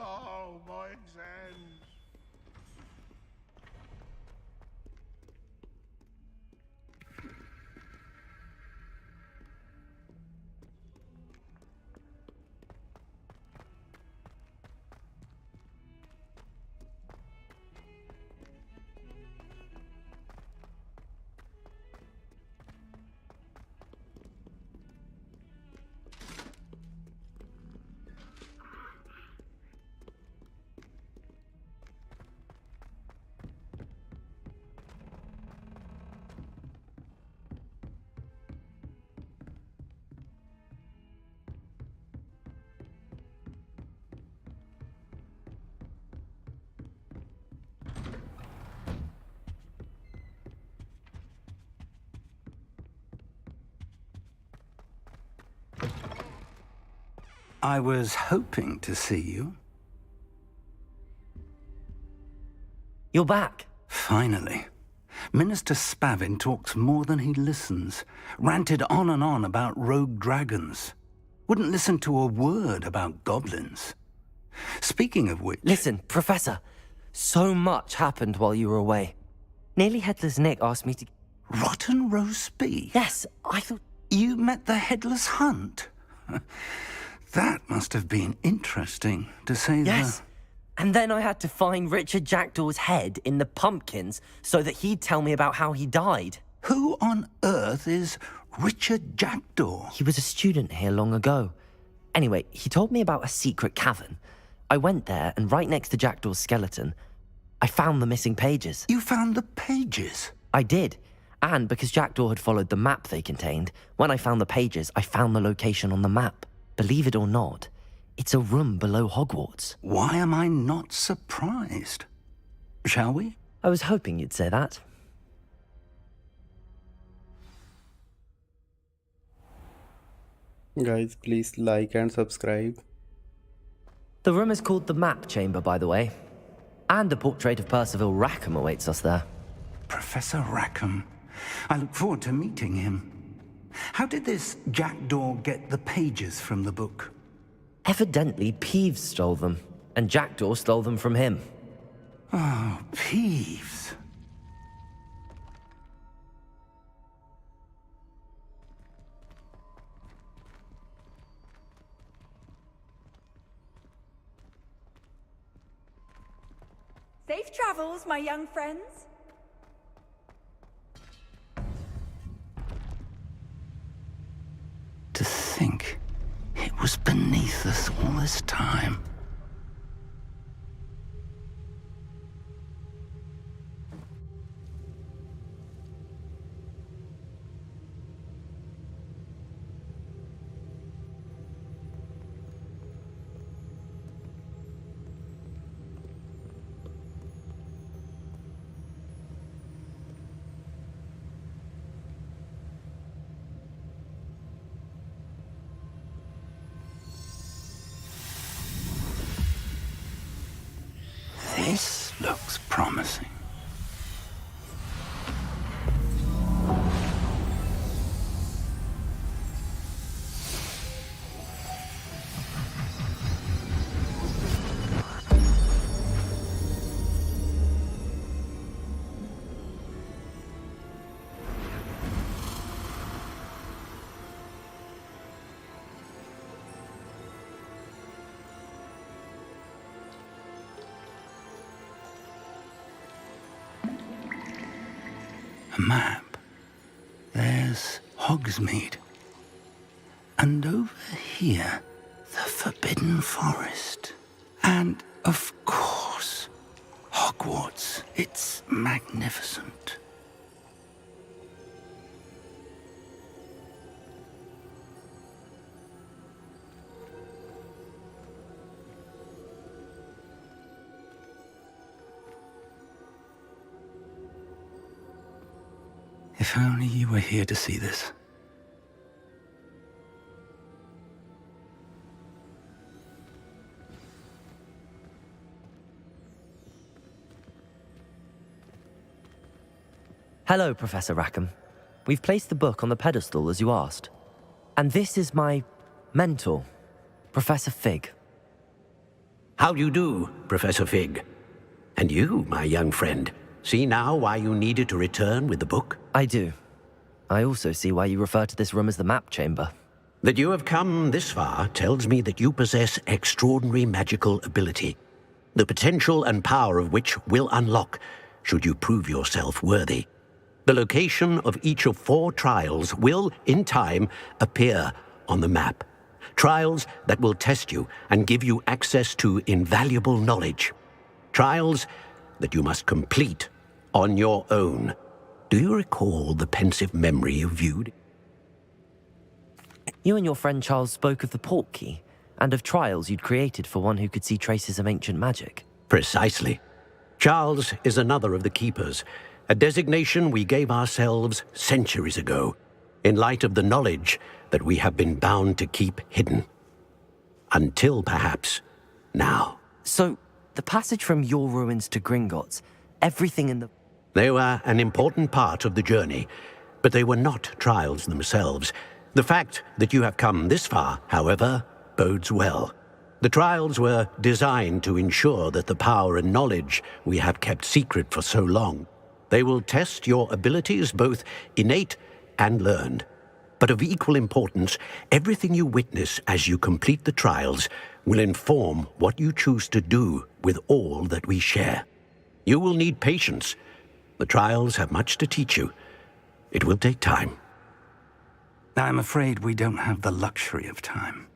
Oh, my exams. I was hoping to see you. You're back. Finally. Minister Spavin talks more than he listens. Ranted on and on about rogue dragons. Wouldn't listen to a word about goblins. Speaking of which... Listen, Professor. So much happened while you were away. Nearly Headless Nick asked me to... Rotten roast beef? Yes, I thought... You met the Headless Hunt? That must have been interesting, to say the... Yes. And then I had to find Richard Jackdaw's head in the pumpkins so that he'd tell me about how he died. Who on earth is Richard Jackdaw? He was a student here long ago. Anyway, he told me about a secret cavern. I went there, and right next to Jackdaw's skeleton, I found the missing pages. You found the pages? I did. And because Jackdaw had followed the map they contained, when I found the pages, I found the location on the map. Believe it or not, it's a room below Hogwarts. Why am I not surprised? Shall we? I was hoping you'd say that. Guys, please like and subscribe. The room is called the Map Chamber, by the way. And a portrait of Percival Rackham awaits us there. Professor Rackham. I look forward to meeting him. How did this Jackdaw get the pages from the book? Evidently, Peeves stole them, and Jackdaw stole them from him. Oh, Peeves. Safe travels, my young friends. was beneath us all this time. This looks promising. A map. There's Hogsmeade. And over here, the Forbidden Forest. And, of course, Hogwarts. It's magnificent. If only you were here to see this. Hello, Professor Rackham. We've placed the book on the pedestal as you asked. And this is my mentor, Professor Fig. How do you do, Professor Fig? And you, my young friend, see now why you needed to return with the book? I do. I also see why you refer to this room as the map chamber. That you have come this far tells me that you possess extraordinary magical ability, the potential and power of which will unlock should you prove yourself worthy. The location of each of 4 trials will, in time, appear on the map. Trials that will test you and give you access to invaluable knowledge. Trials that you must complete on your own. Do you recall the pensive memory you viewed? You and your friend Charles spoke of the portkey, and of trials you'd created for one who could see traces of ancient magic. Precisely. Charles is another of the keepers, a designation we gave ourselves centuries ago, in light of the knowledge that we have been bound to keep hidden. Until, perhaps, now. So, the passage from your ruins to Gringotts, everything in the... They were an important part of the journey, but they were not trials themselves. The fact that you have come this far, however, bodes well. The trials were designed to ensure that the power and knowledge we have kept secret for so long. They will test your abilities, both innate and learned. But of equal importance, everything you witness as you complete the trials will inform what you choose to do with all that we share. You will need patience. The trials have much to teach you. It will take time. I'm afraid we don't have the luxury of time.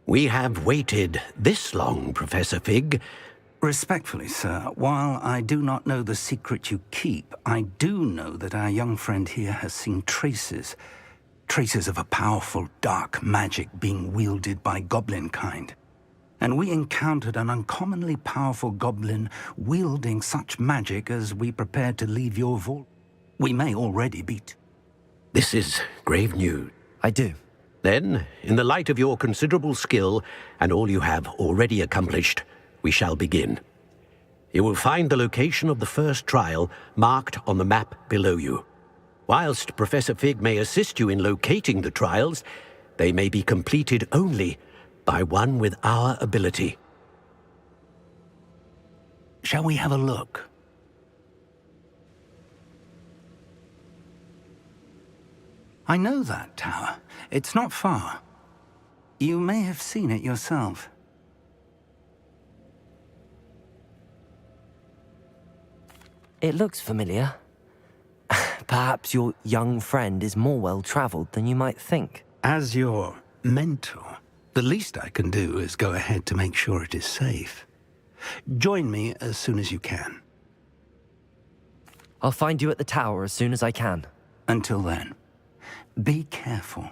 We have waited this long, Professor Fig. Respectfully, sir, while I do not know the secret you keep, I do know that our young friend here has seen traces of a powerful dark magic being wielded by goblin kind. And we encountered an uncommonly powerful goblin wielding such magic as we prepared to leave your vault. We may already beat. This is grave news. I do. Then, in the light of your considerable skill and all you have already accomplished, we shall begin. You will find the location of the first trial marked on the map below you. Whilst Professor Fig may assist you in locating the trials, they may be completed only by one with our ability. Shall we have a look? I know that tower. It's not far. You may have seen it yourself. It looks familiar. Perhaps your young friend is more well-traveled than you might think. As your mentor, The least I can do is go ahead to make sure it is safe. Join me as soon as you can. I'll find you at the tower as soon as I can. Until then, be careful,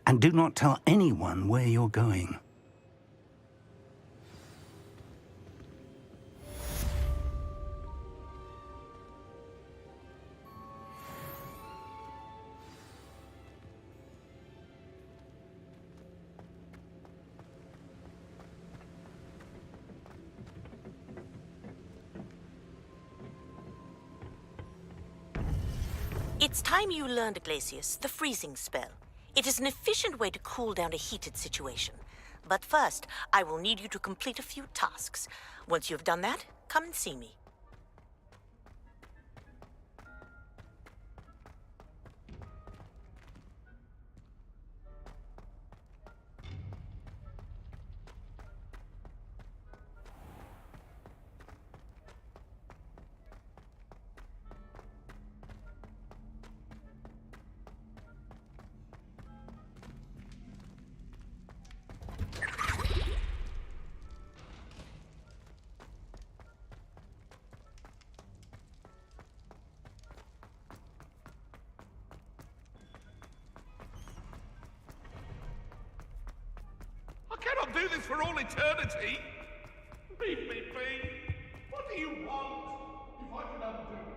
and do not tell anyone where you're going. It's time you learned, Glacius, the freezing spell. It is an efficient way to cool down a heated situation. But first, I will need you to complete a few tasks. Once you've done that, come and see me. I cannot do this for all eternity. Leave me be. What do you want? If I can undo it.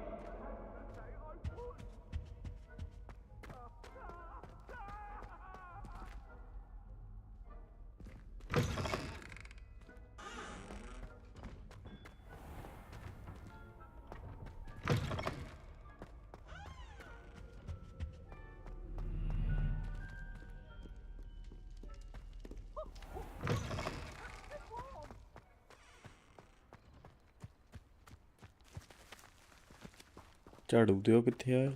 ਝਾੜੂ ਦਿਓ ਕਿੱਥੇ ਆ?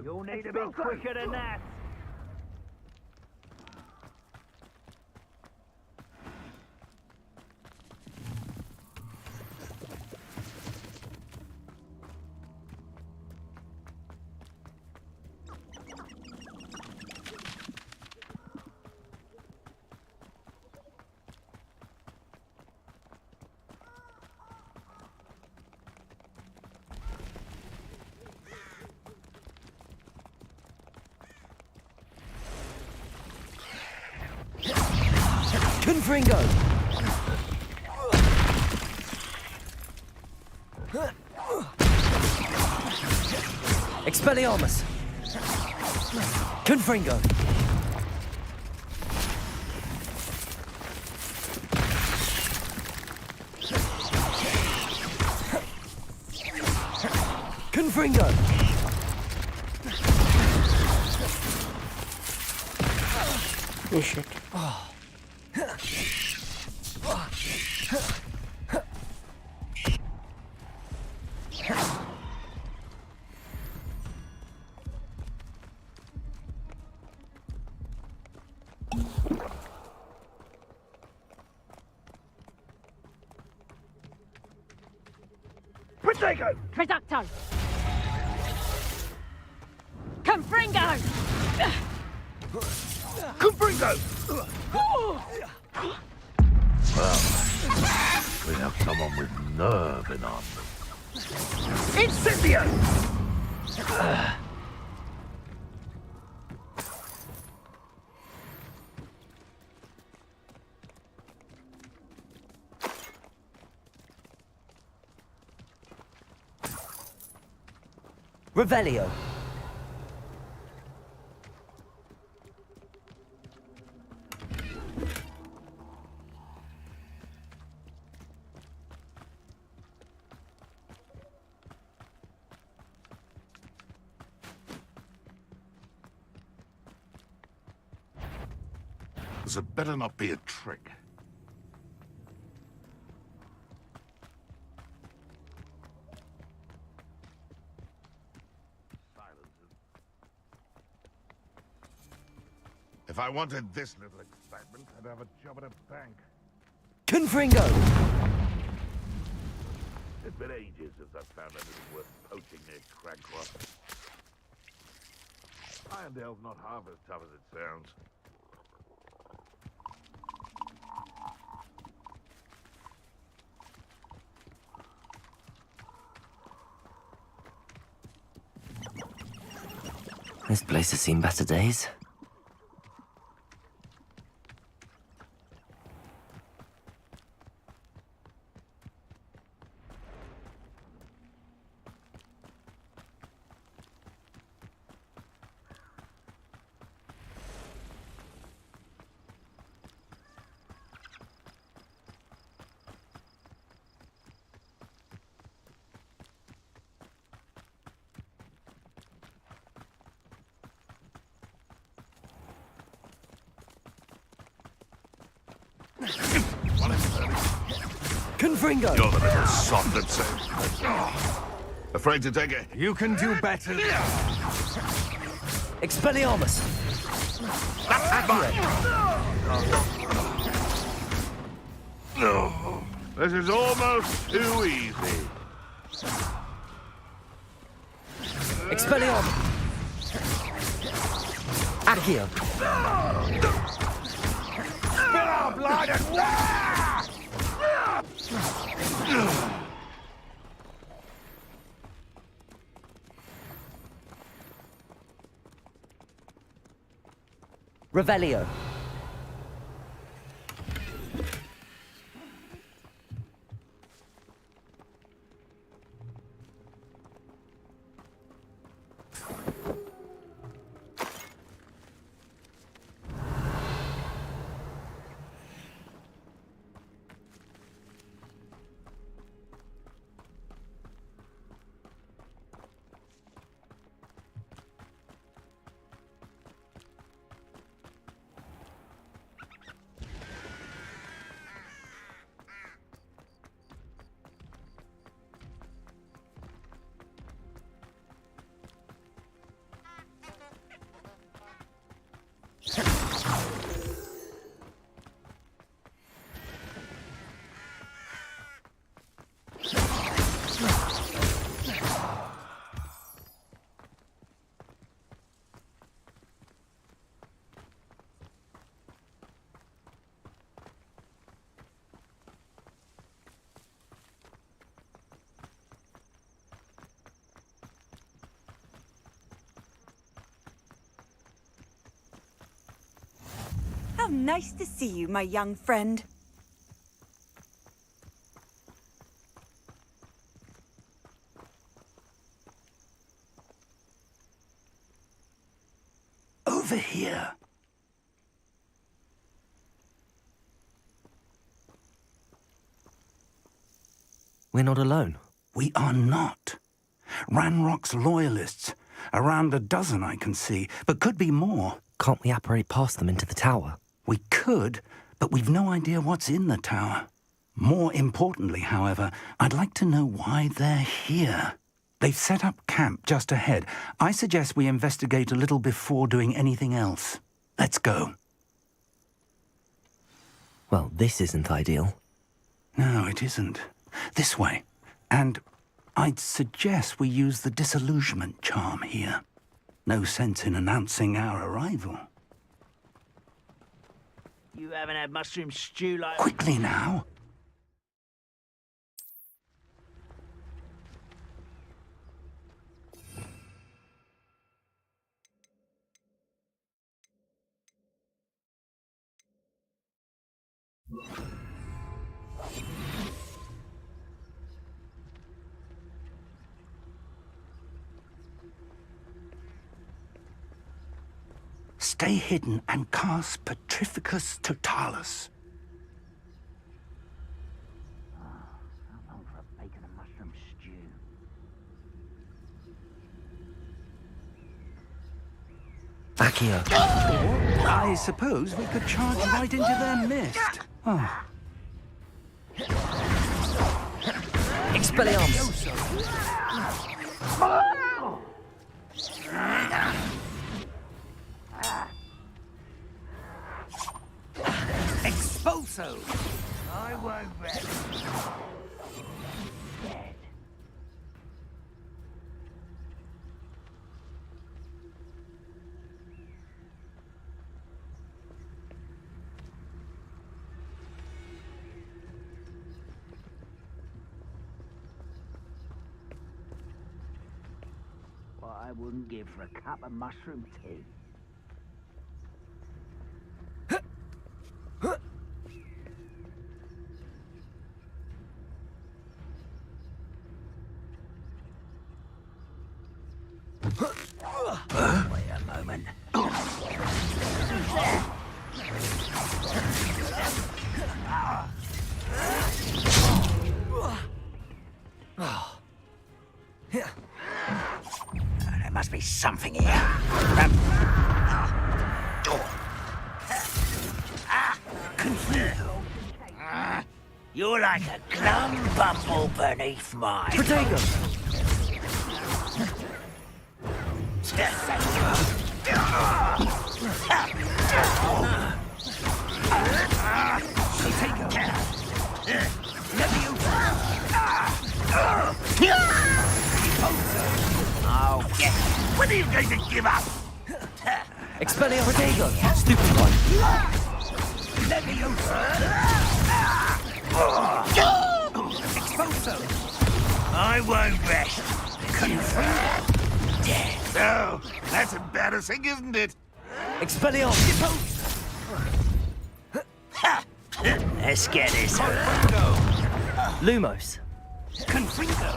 You'll need to be quicker than that. Confringo! Expelliarmus! Confringo! Confringo! Oh shit. Protego! Traducto! Confringo! Confringo! We have someone with nerve in our midst. Incendio! Revelio! This had better not be a trick. If I wanted this little excitement, I'd have a job at a bank. Confringo! It's been ages since I've found anything worth poaching near Cragcroft. Irondale's not half as tough as it sounds. This place has seen better days. Confringo! You're the little sot that says. Afraid to take it? You can do better. Expelliarmus! That's mine! No. This is almost too easy. Expelliarmus! Accio! Spill our blood and Revelio! nice to see you, my young friend. Over here. We're not alone. We are not. Ranrock's loyalists. Around a dozen I can see, but could be more. Can't we apparate past them into the tower? We could, but we've no idea what's in the tower. More importantly, however, I'd like to know why they're here. They've set up camp just ahead. I suggest we investigate a little before doing anything else. Let's go. Well, this isn't ideal. No, it isn't. This way. And I'd suggest we use the disillusionment charm here. No sense in announcing our arrival. You haven't had mushroom stew like... Quickly now. Stay hidden and cast Petrificus Totalis. I'm on for a bacon and mushroom stew. Accio. I suppose we could charge right into their mist. Oh. Expelliarmus. Expulso! I won't rest. Dead. What I wouldn't give for a cup of mushroom tea. Wait a moment. There must be something here. You're like a glum bumble beneath mine. Protego! Oh, get it. When are you going to give up? Expelliarmus. Protego! Stupid one. Expulso! I won't rest. No, that's embarrassing, isn't it? Expelliarmus. Let's get this. Lumos. Confringo.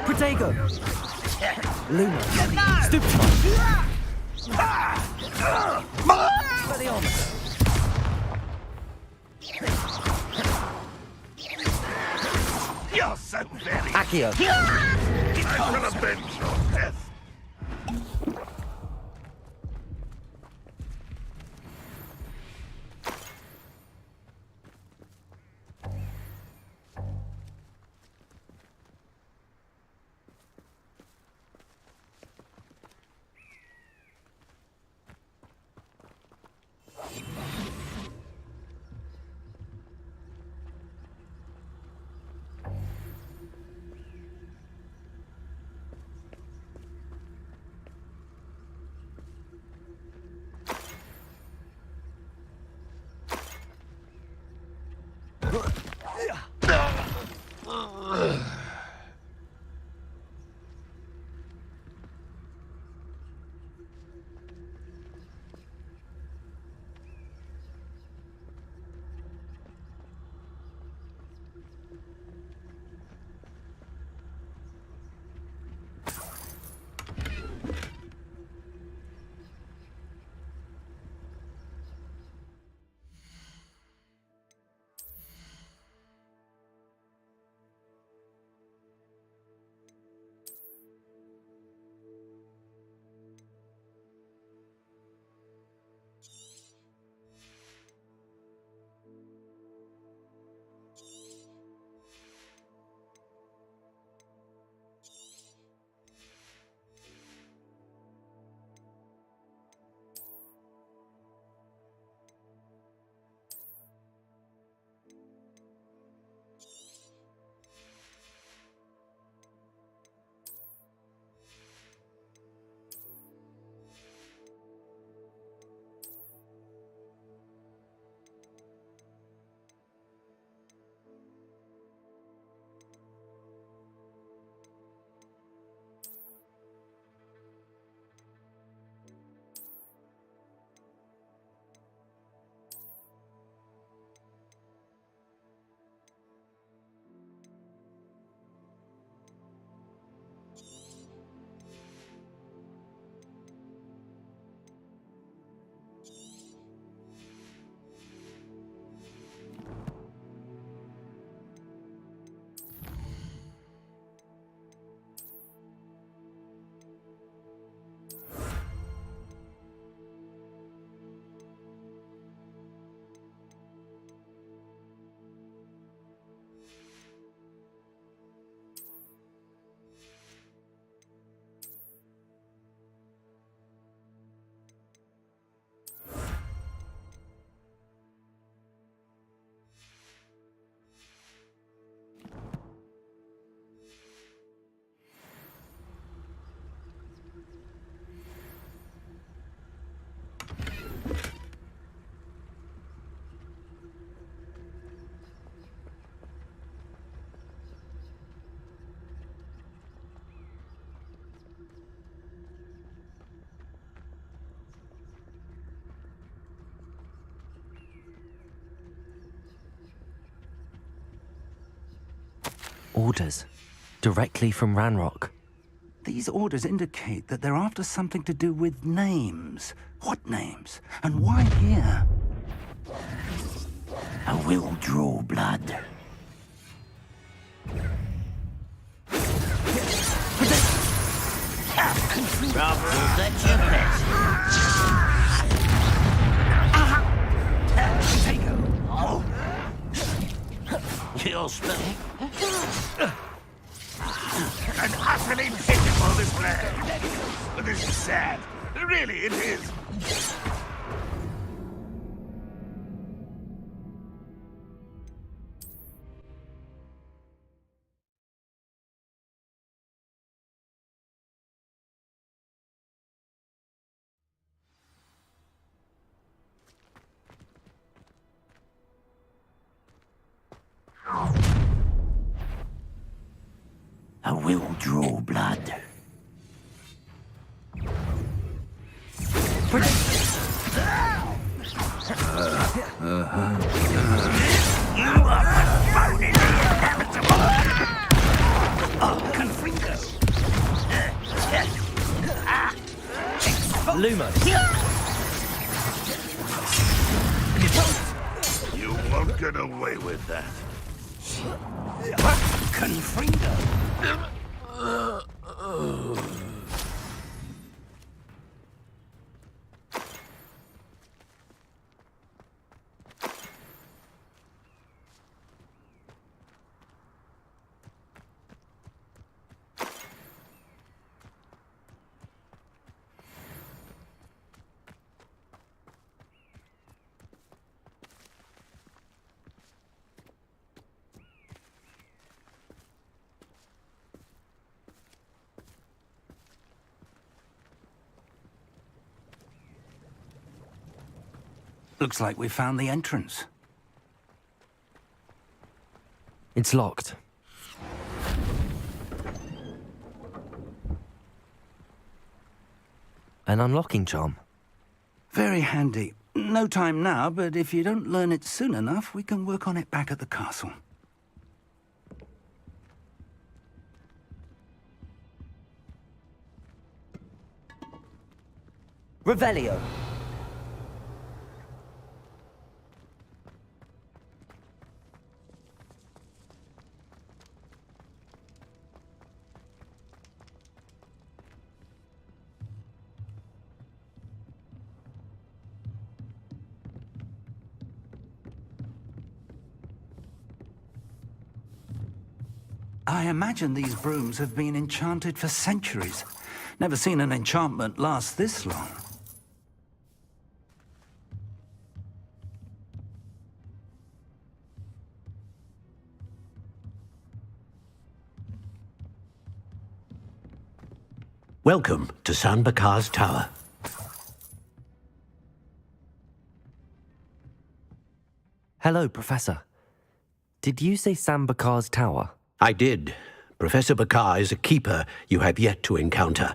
Protego. Lumos. Stupid one. Expelliarmus. You're so very... Accio. I shall avenge your death. Orders. Directly from Ranrock. These orders indicate that they're after something to do with names. What names? And why here? I will draw blood. Trouble at your best. Oh. You're spelling. An utterly pitiful display. But this is sad. Really, it is. I will draw blood. You are confoundedly inevitable. Oh, Confringo. Lumos. You won't get away with that. Confringo. Looks like we found the entrance. It's locked. An unlocking charm. Very handy. No time now, but if you don't learn it soon enough, we can work on it back at the castle. Revelio. I imagine these brooms have been enchanted for centuries. Never seen an enchantment last this long. Welcome to San Bakar's Tower. Hello, Professor. Did you say Sam Bakar's tower? I did. Professor Bakar is a keeper you have yet to encounter.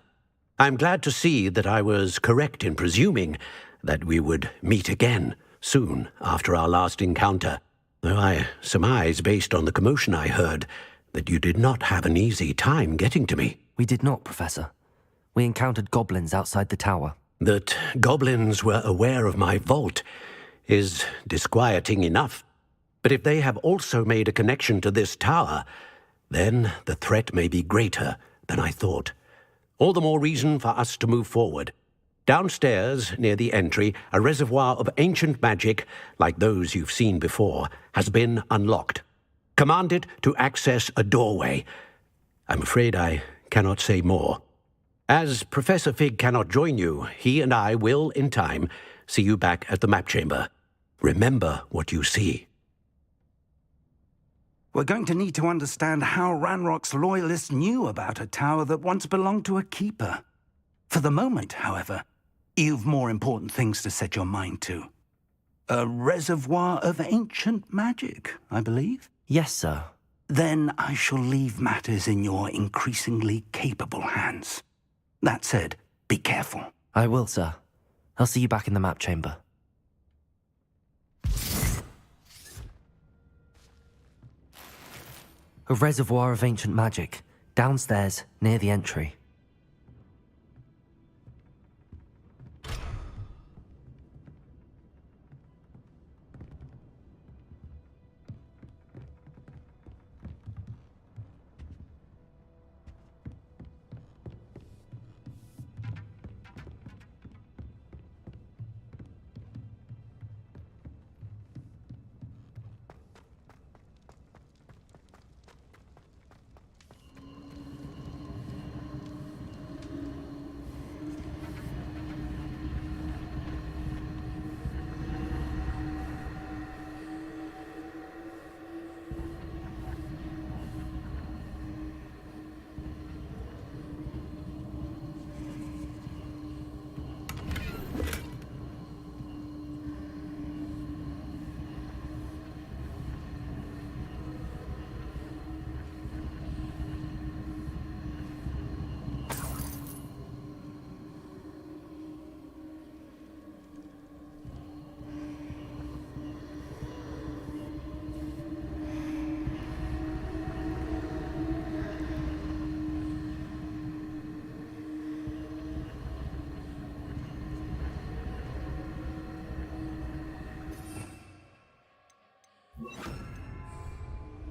I'm glad to see that I was correct in presuming that we would meet again soon after our last encounter, though I surmise, based on the commotion I heard, that you did not have an easy time getting to me. We did not, Professor. We encountered goblins outside the tower. That goblins were aware of my vault is disquieting enough. But if they have also made a connection to this tower, then the threat may be greater than I thought. All the more reason for us to move forward. Downstairs, near the entry, a reservoir of ancient magic, like those you've seen before, has been unlocked. Command it to access a doorway. I'm afraid I cannot say more. As Professor Fig cannot join you, he and I will, in time, see you back at the map chamber. Remember what you see. We're going to need to understand how Ranrock's loyalists knew about a tower that once belonged to a keeper. For the moment, however, you've more important things to set your mind to. A reservoir of ancient magic, I believe? Yes, sir. Then I shall leave matters in your increasingly capable hands. That said, be careful. I will, sir. I'll see you back in the map chamber. A reservoir of ancient magic, downstairs, near the entry.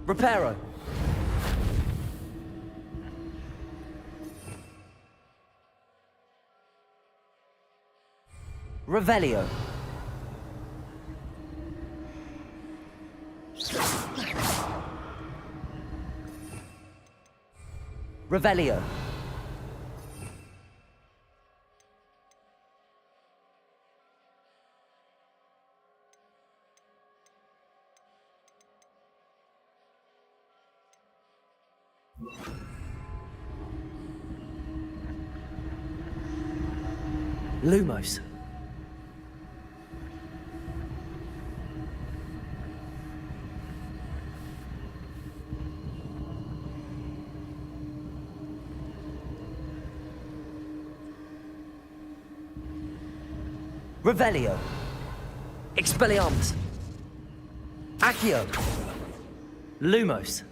Reparo. Revelio. Revelio. Lumos. Revelio. Expelliarmus. Accio. Lumos.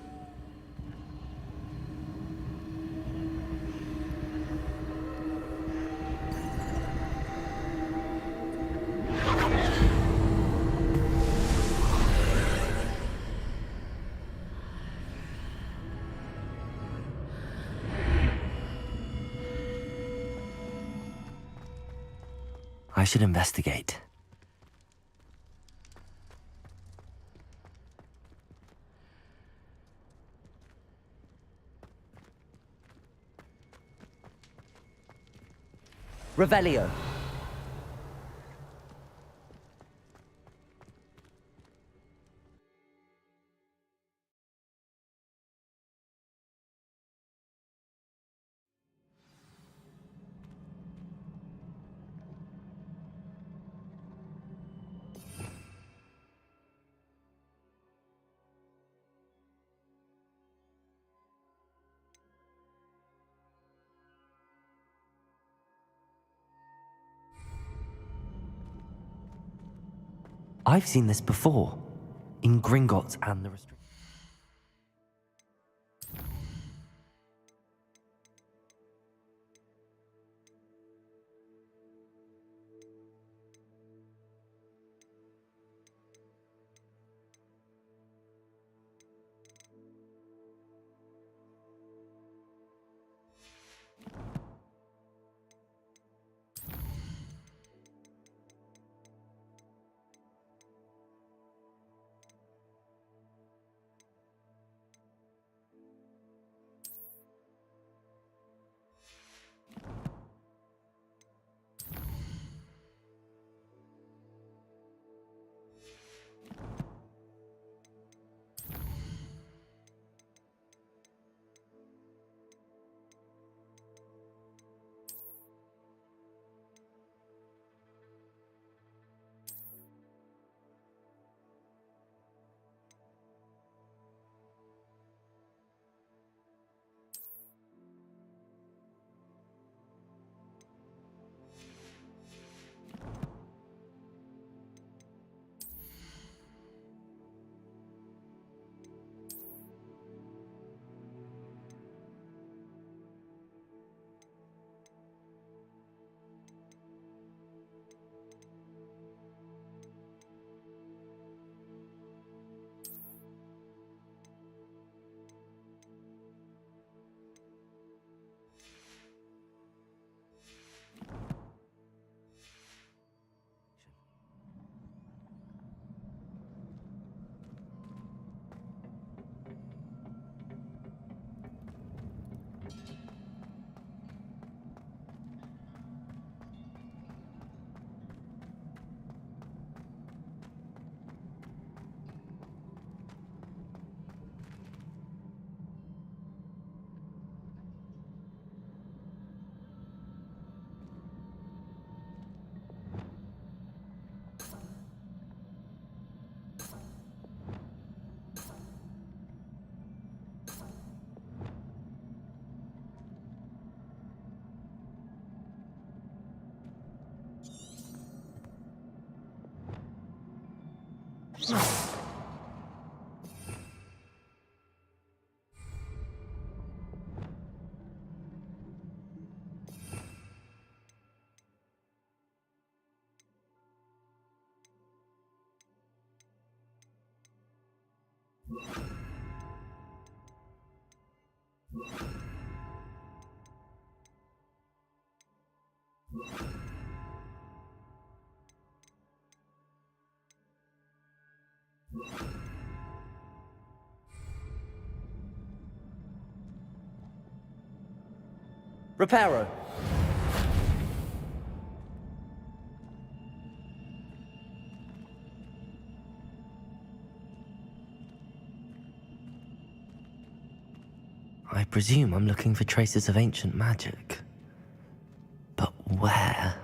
I should investigate. Revelio. I've seen this before, in Gringotts and the Restrict. Reparo. I presume I'm looking for traces of ancient magic. But where?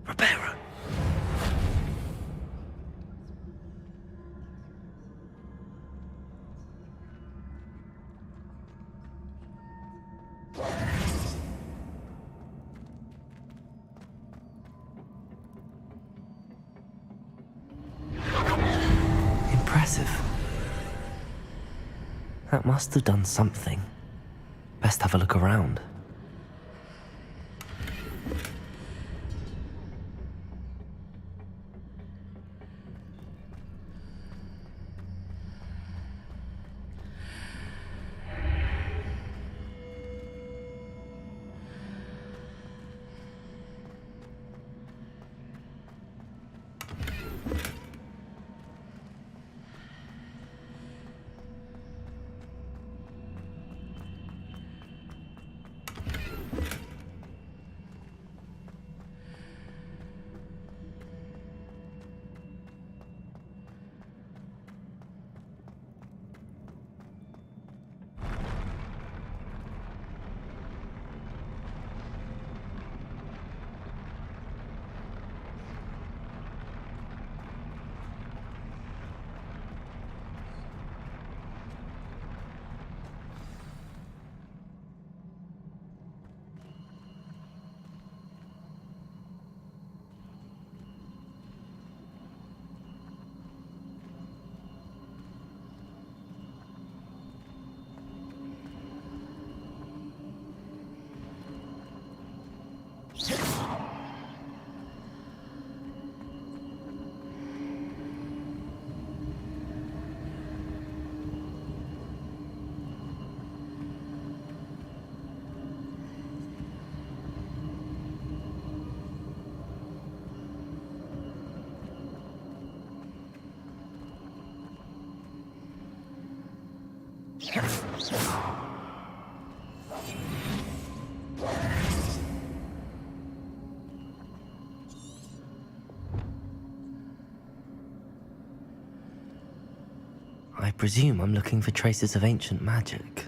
Reparo. Impressive. That must have done something. Best have a look around. I presume I'm looking for traces of ancient magic.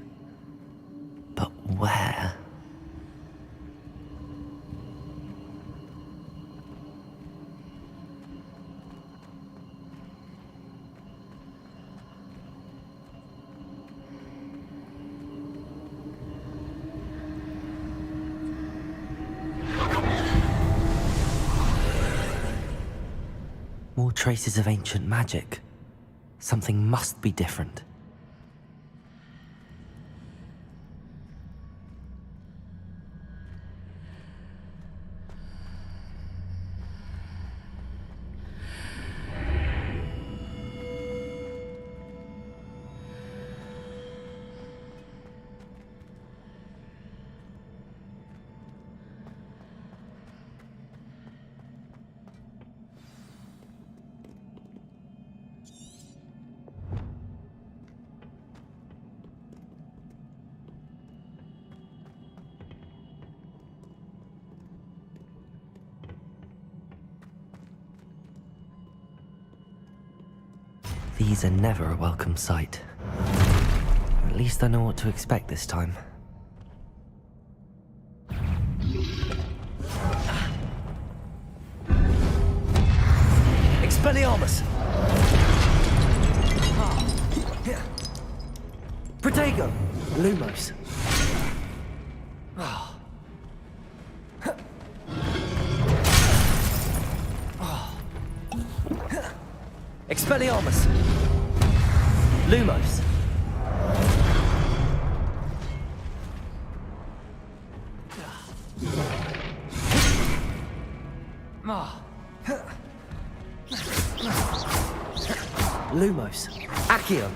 But where? More traces of ancient magic. Something must be different. These are never a welcome sight. At least I know what to expect this time. Expelliarmus! Protego! Lumos! Expelliarmus! Lumos! Lumos! Accio!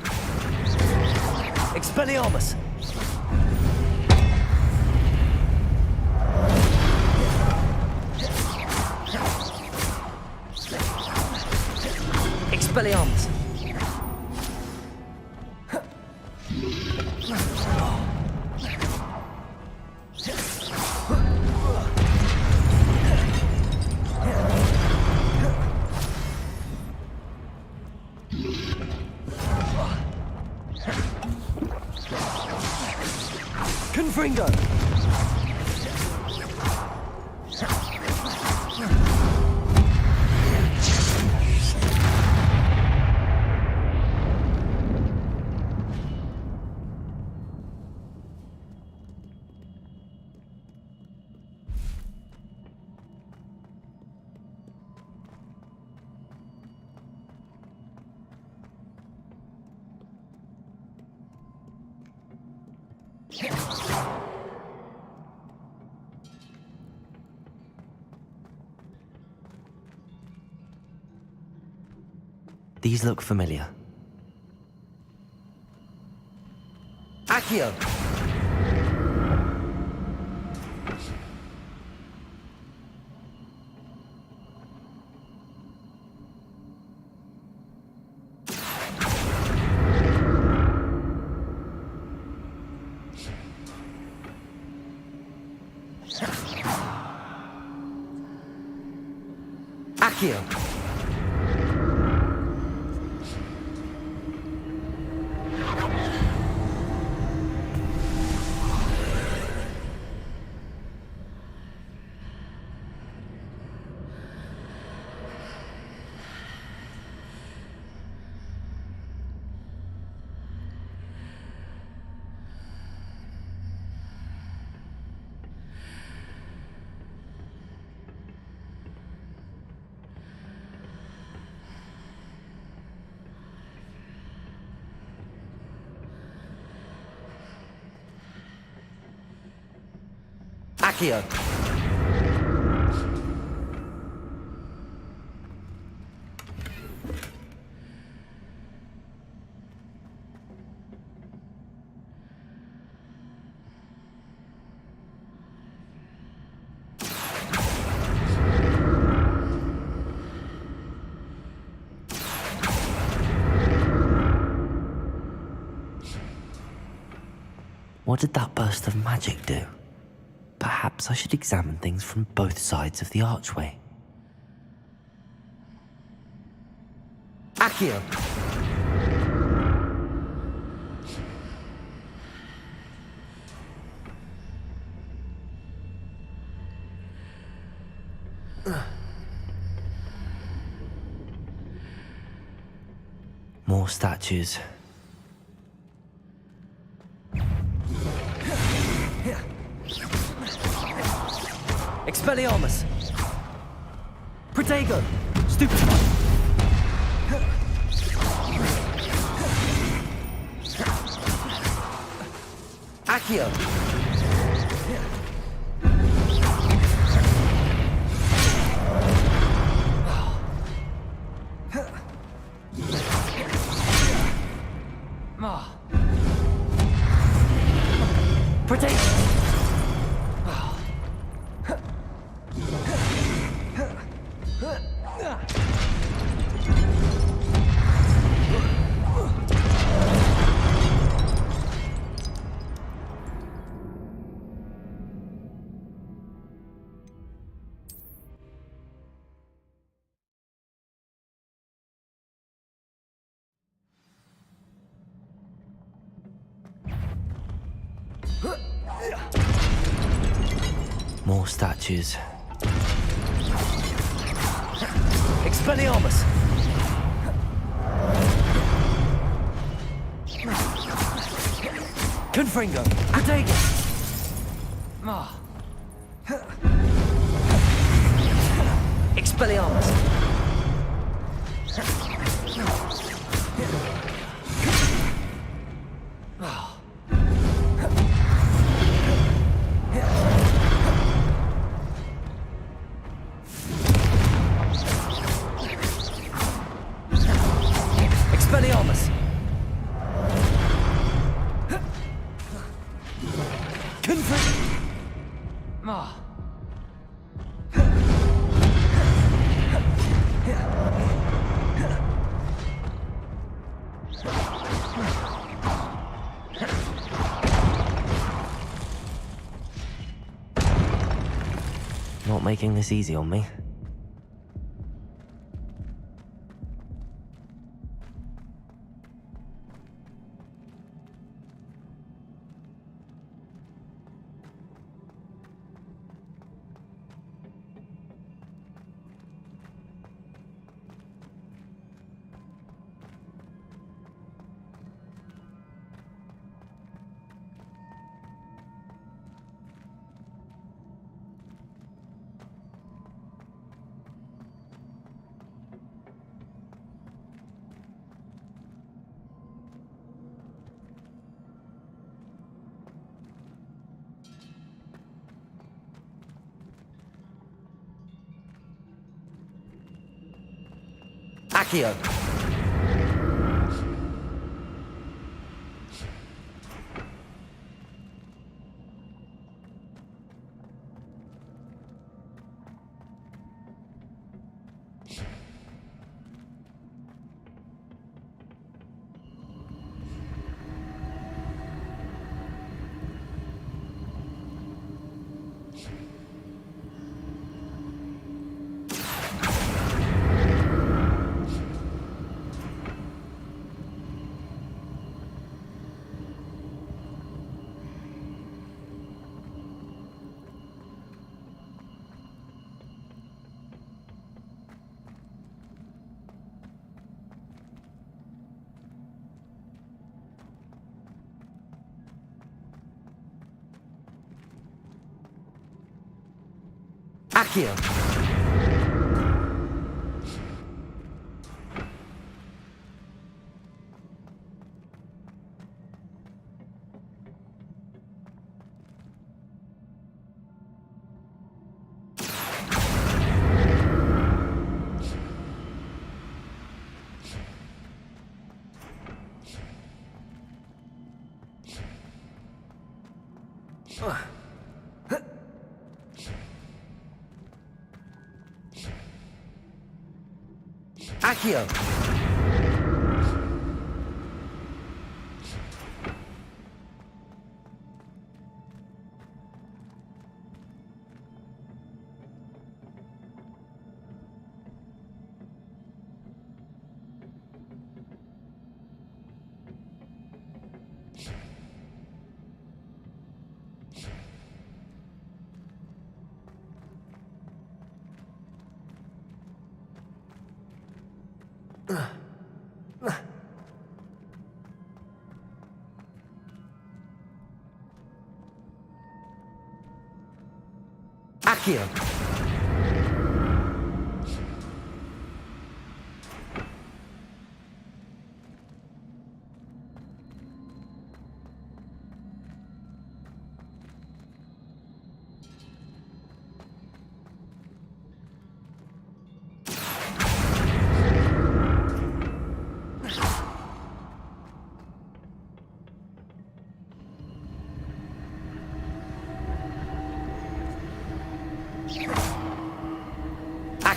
Expelliarmus! Expelliarmus! Confringo! These look familiar. Accio! Accio! Accio! What did that burst of magic do? Perhaps I should examine things from both sides of the archway. Accio! More statues. Expelliarmus! Protego! Stupefy! Accio! Protego! More statues. Expelliarmus! Confringo! Protego! Expelliarmus! Expelliarmus! Not making this easy on me. Accio! Accio! Accio! Accio!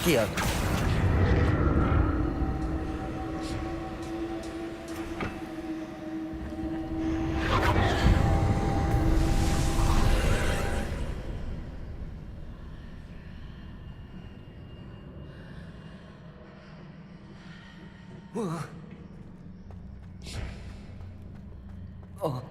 Accio! Oh.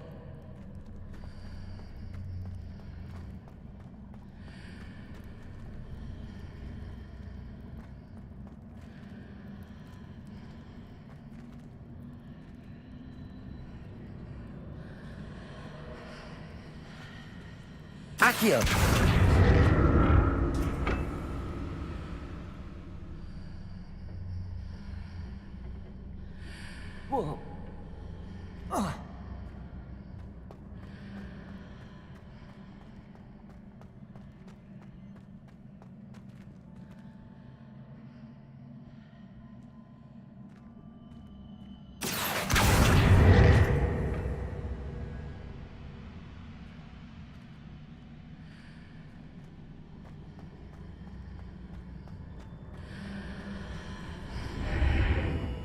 Accio! Whoa. Ugh.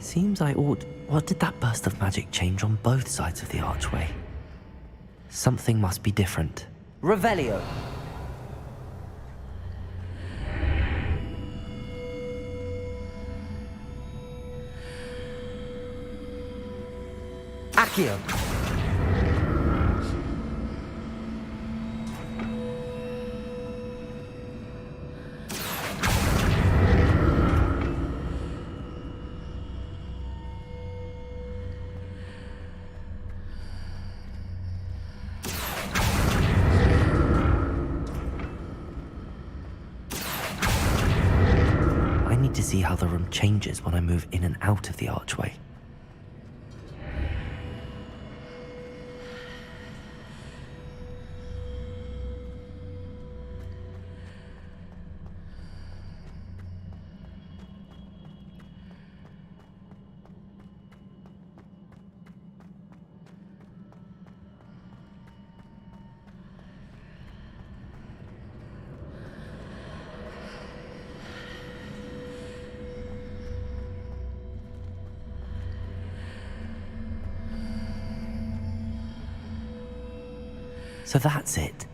Seems I ought... What did that burst of magic change on both sides of the archway? Something must be different. Revelio! Accio! I need to see how the room changes when I move in and out of the archway. So that's it.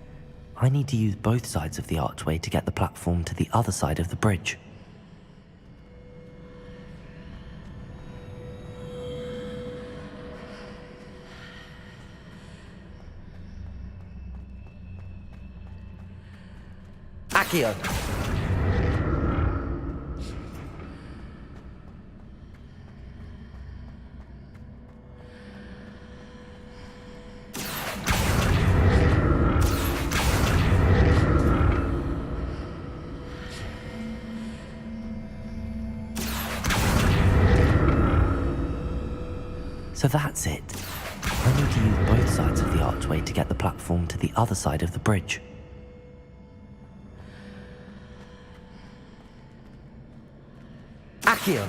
I need to use both sides of the archway to get the platform to the other side of the bridge. Accio! So that's it. I need to use both sides of the archway to get the platform to the other side of the bridge. Accio!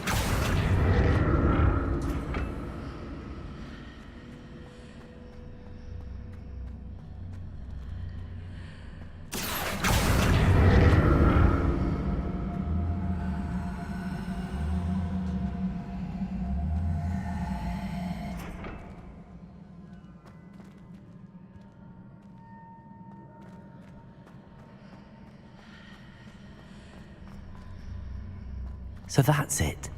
So that's it.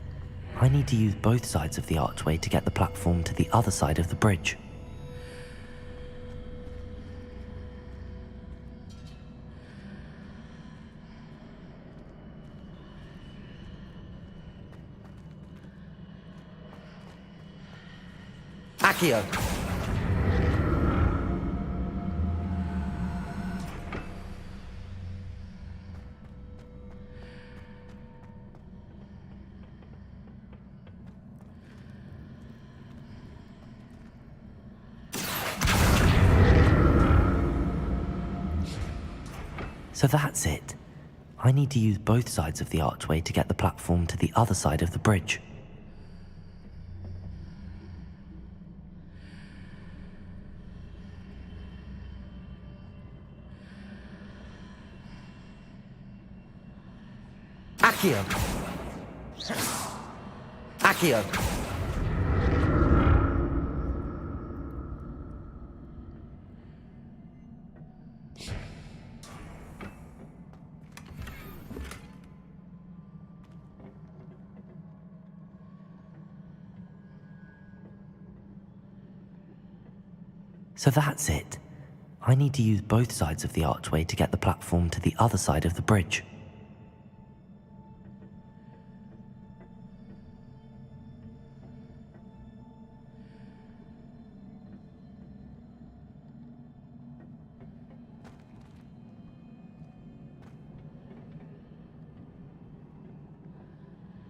I need to use both sides of the archway to get the platform to the other side of the bridge. Accio! So that's it. I need to use both sides of the archway to get the platform to the other side of the bridge. Accio! Accio! So that's it. I need to use both sides of the archway to get the platform to the other side of the bridge.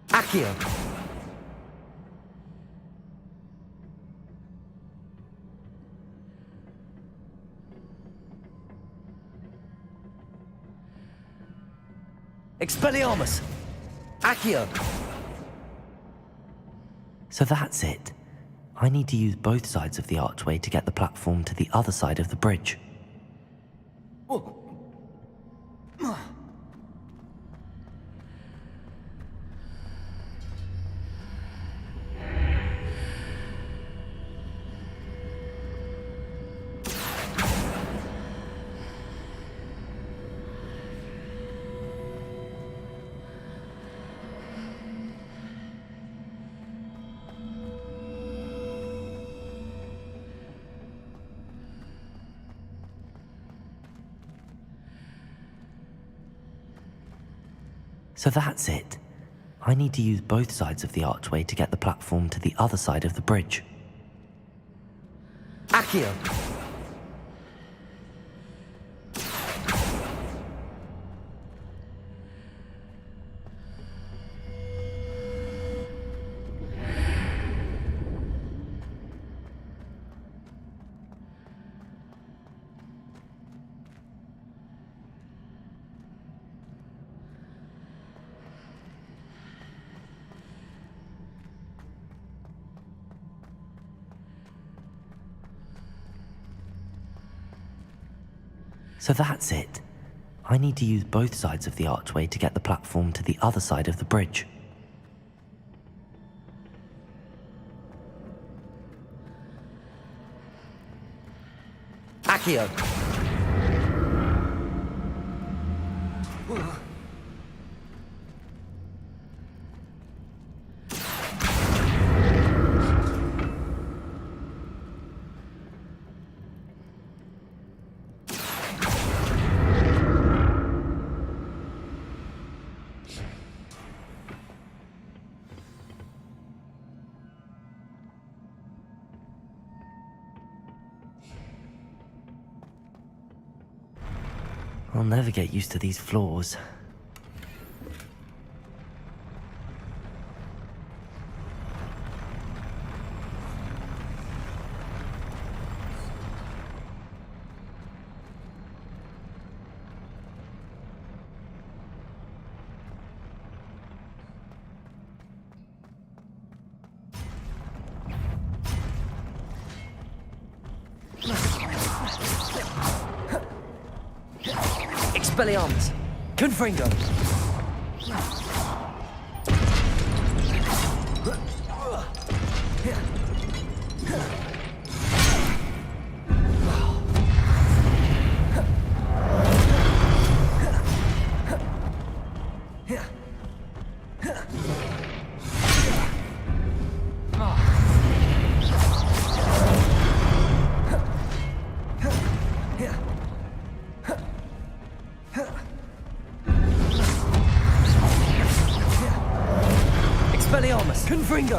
Accio! Expelliarmus! Accio! So that's it. I need to use both sides of the archway to get the platform to the other side of the bridge. So that's it. I need to use both sides of the archway to get the platform to the other side of the bridge. Accio! So that's it. I need to use both sides of the archway to get the platform to the other side of the bridge. Accio! I'll never get used to these floors. Expelliarmus! Confringo! Expelliarmus! Confringo!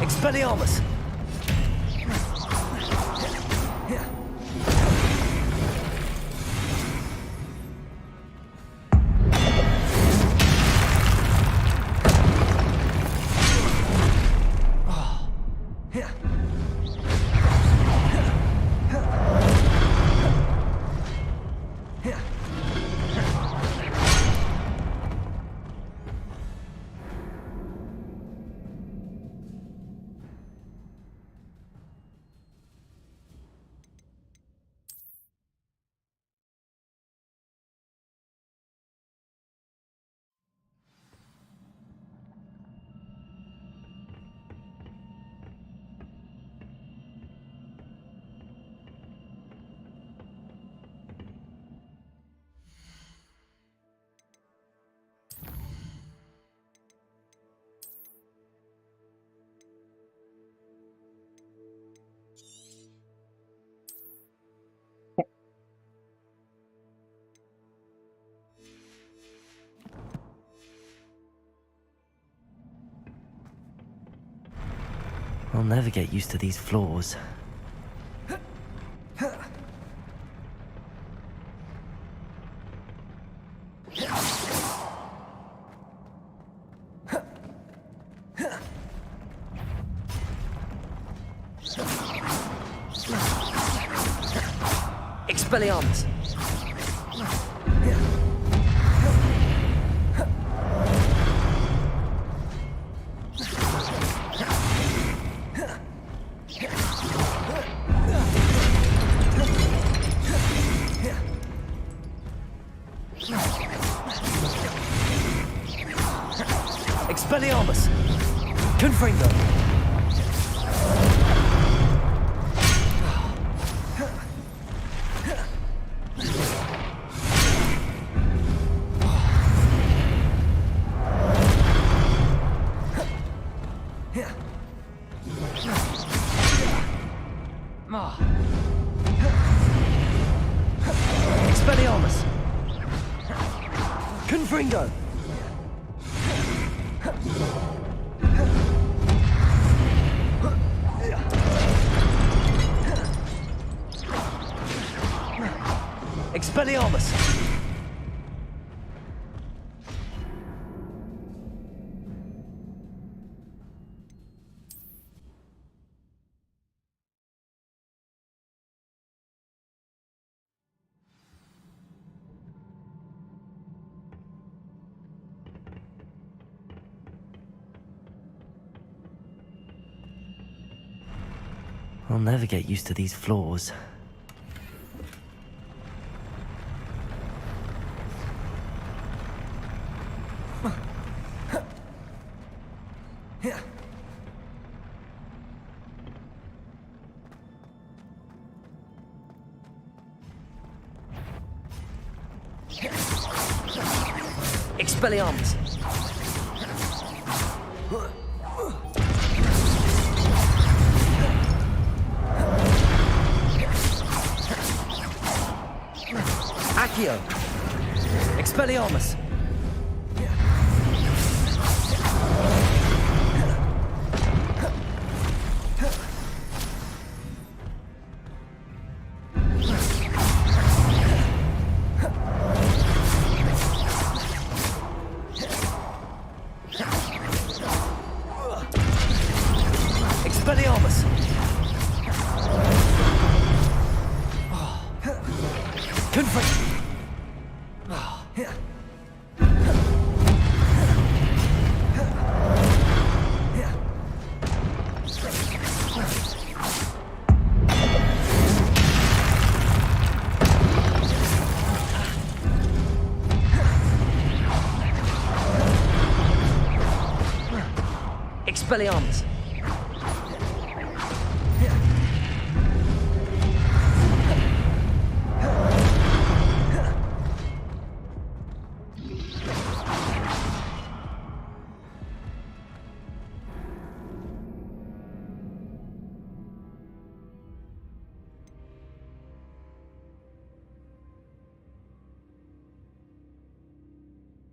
Expelliarmus! I'll never get used to these floors. Expelliarmus! Expelliarmus! Confringo! Expelliarmus! Confringo! Expelliarmus! I'll never get used to these floors. Expelliarmus! Accio! Expelliarmus! Expelliarmus! Confront! Expelliarmus!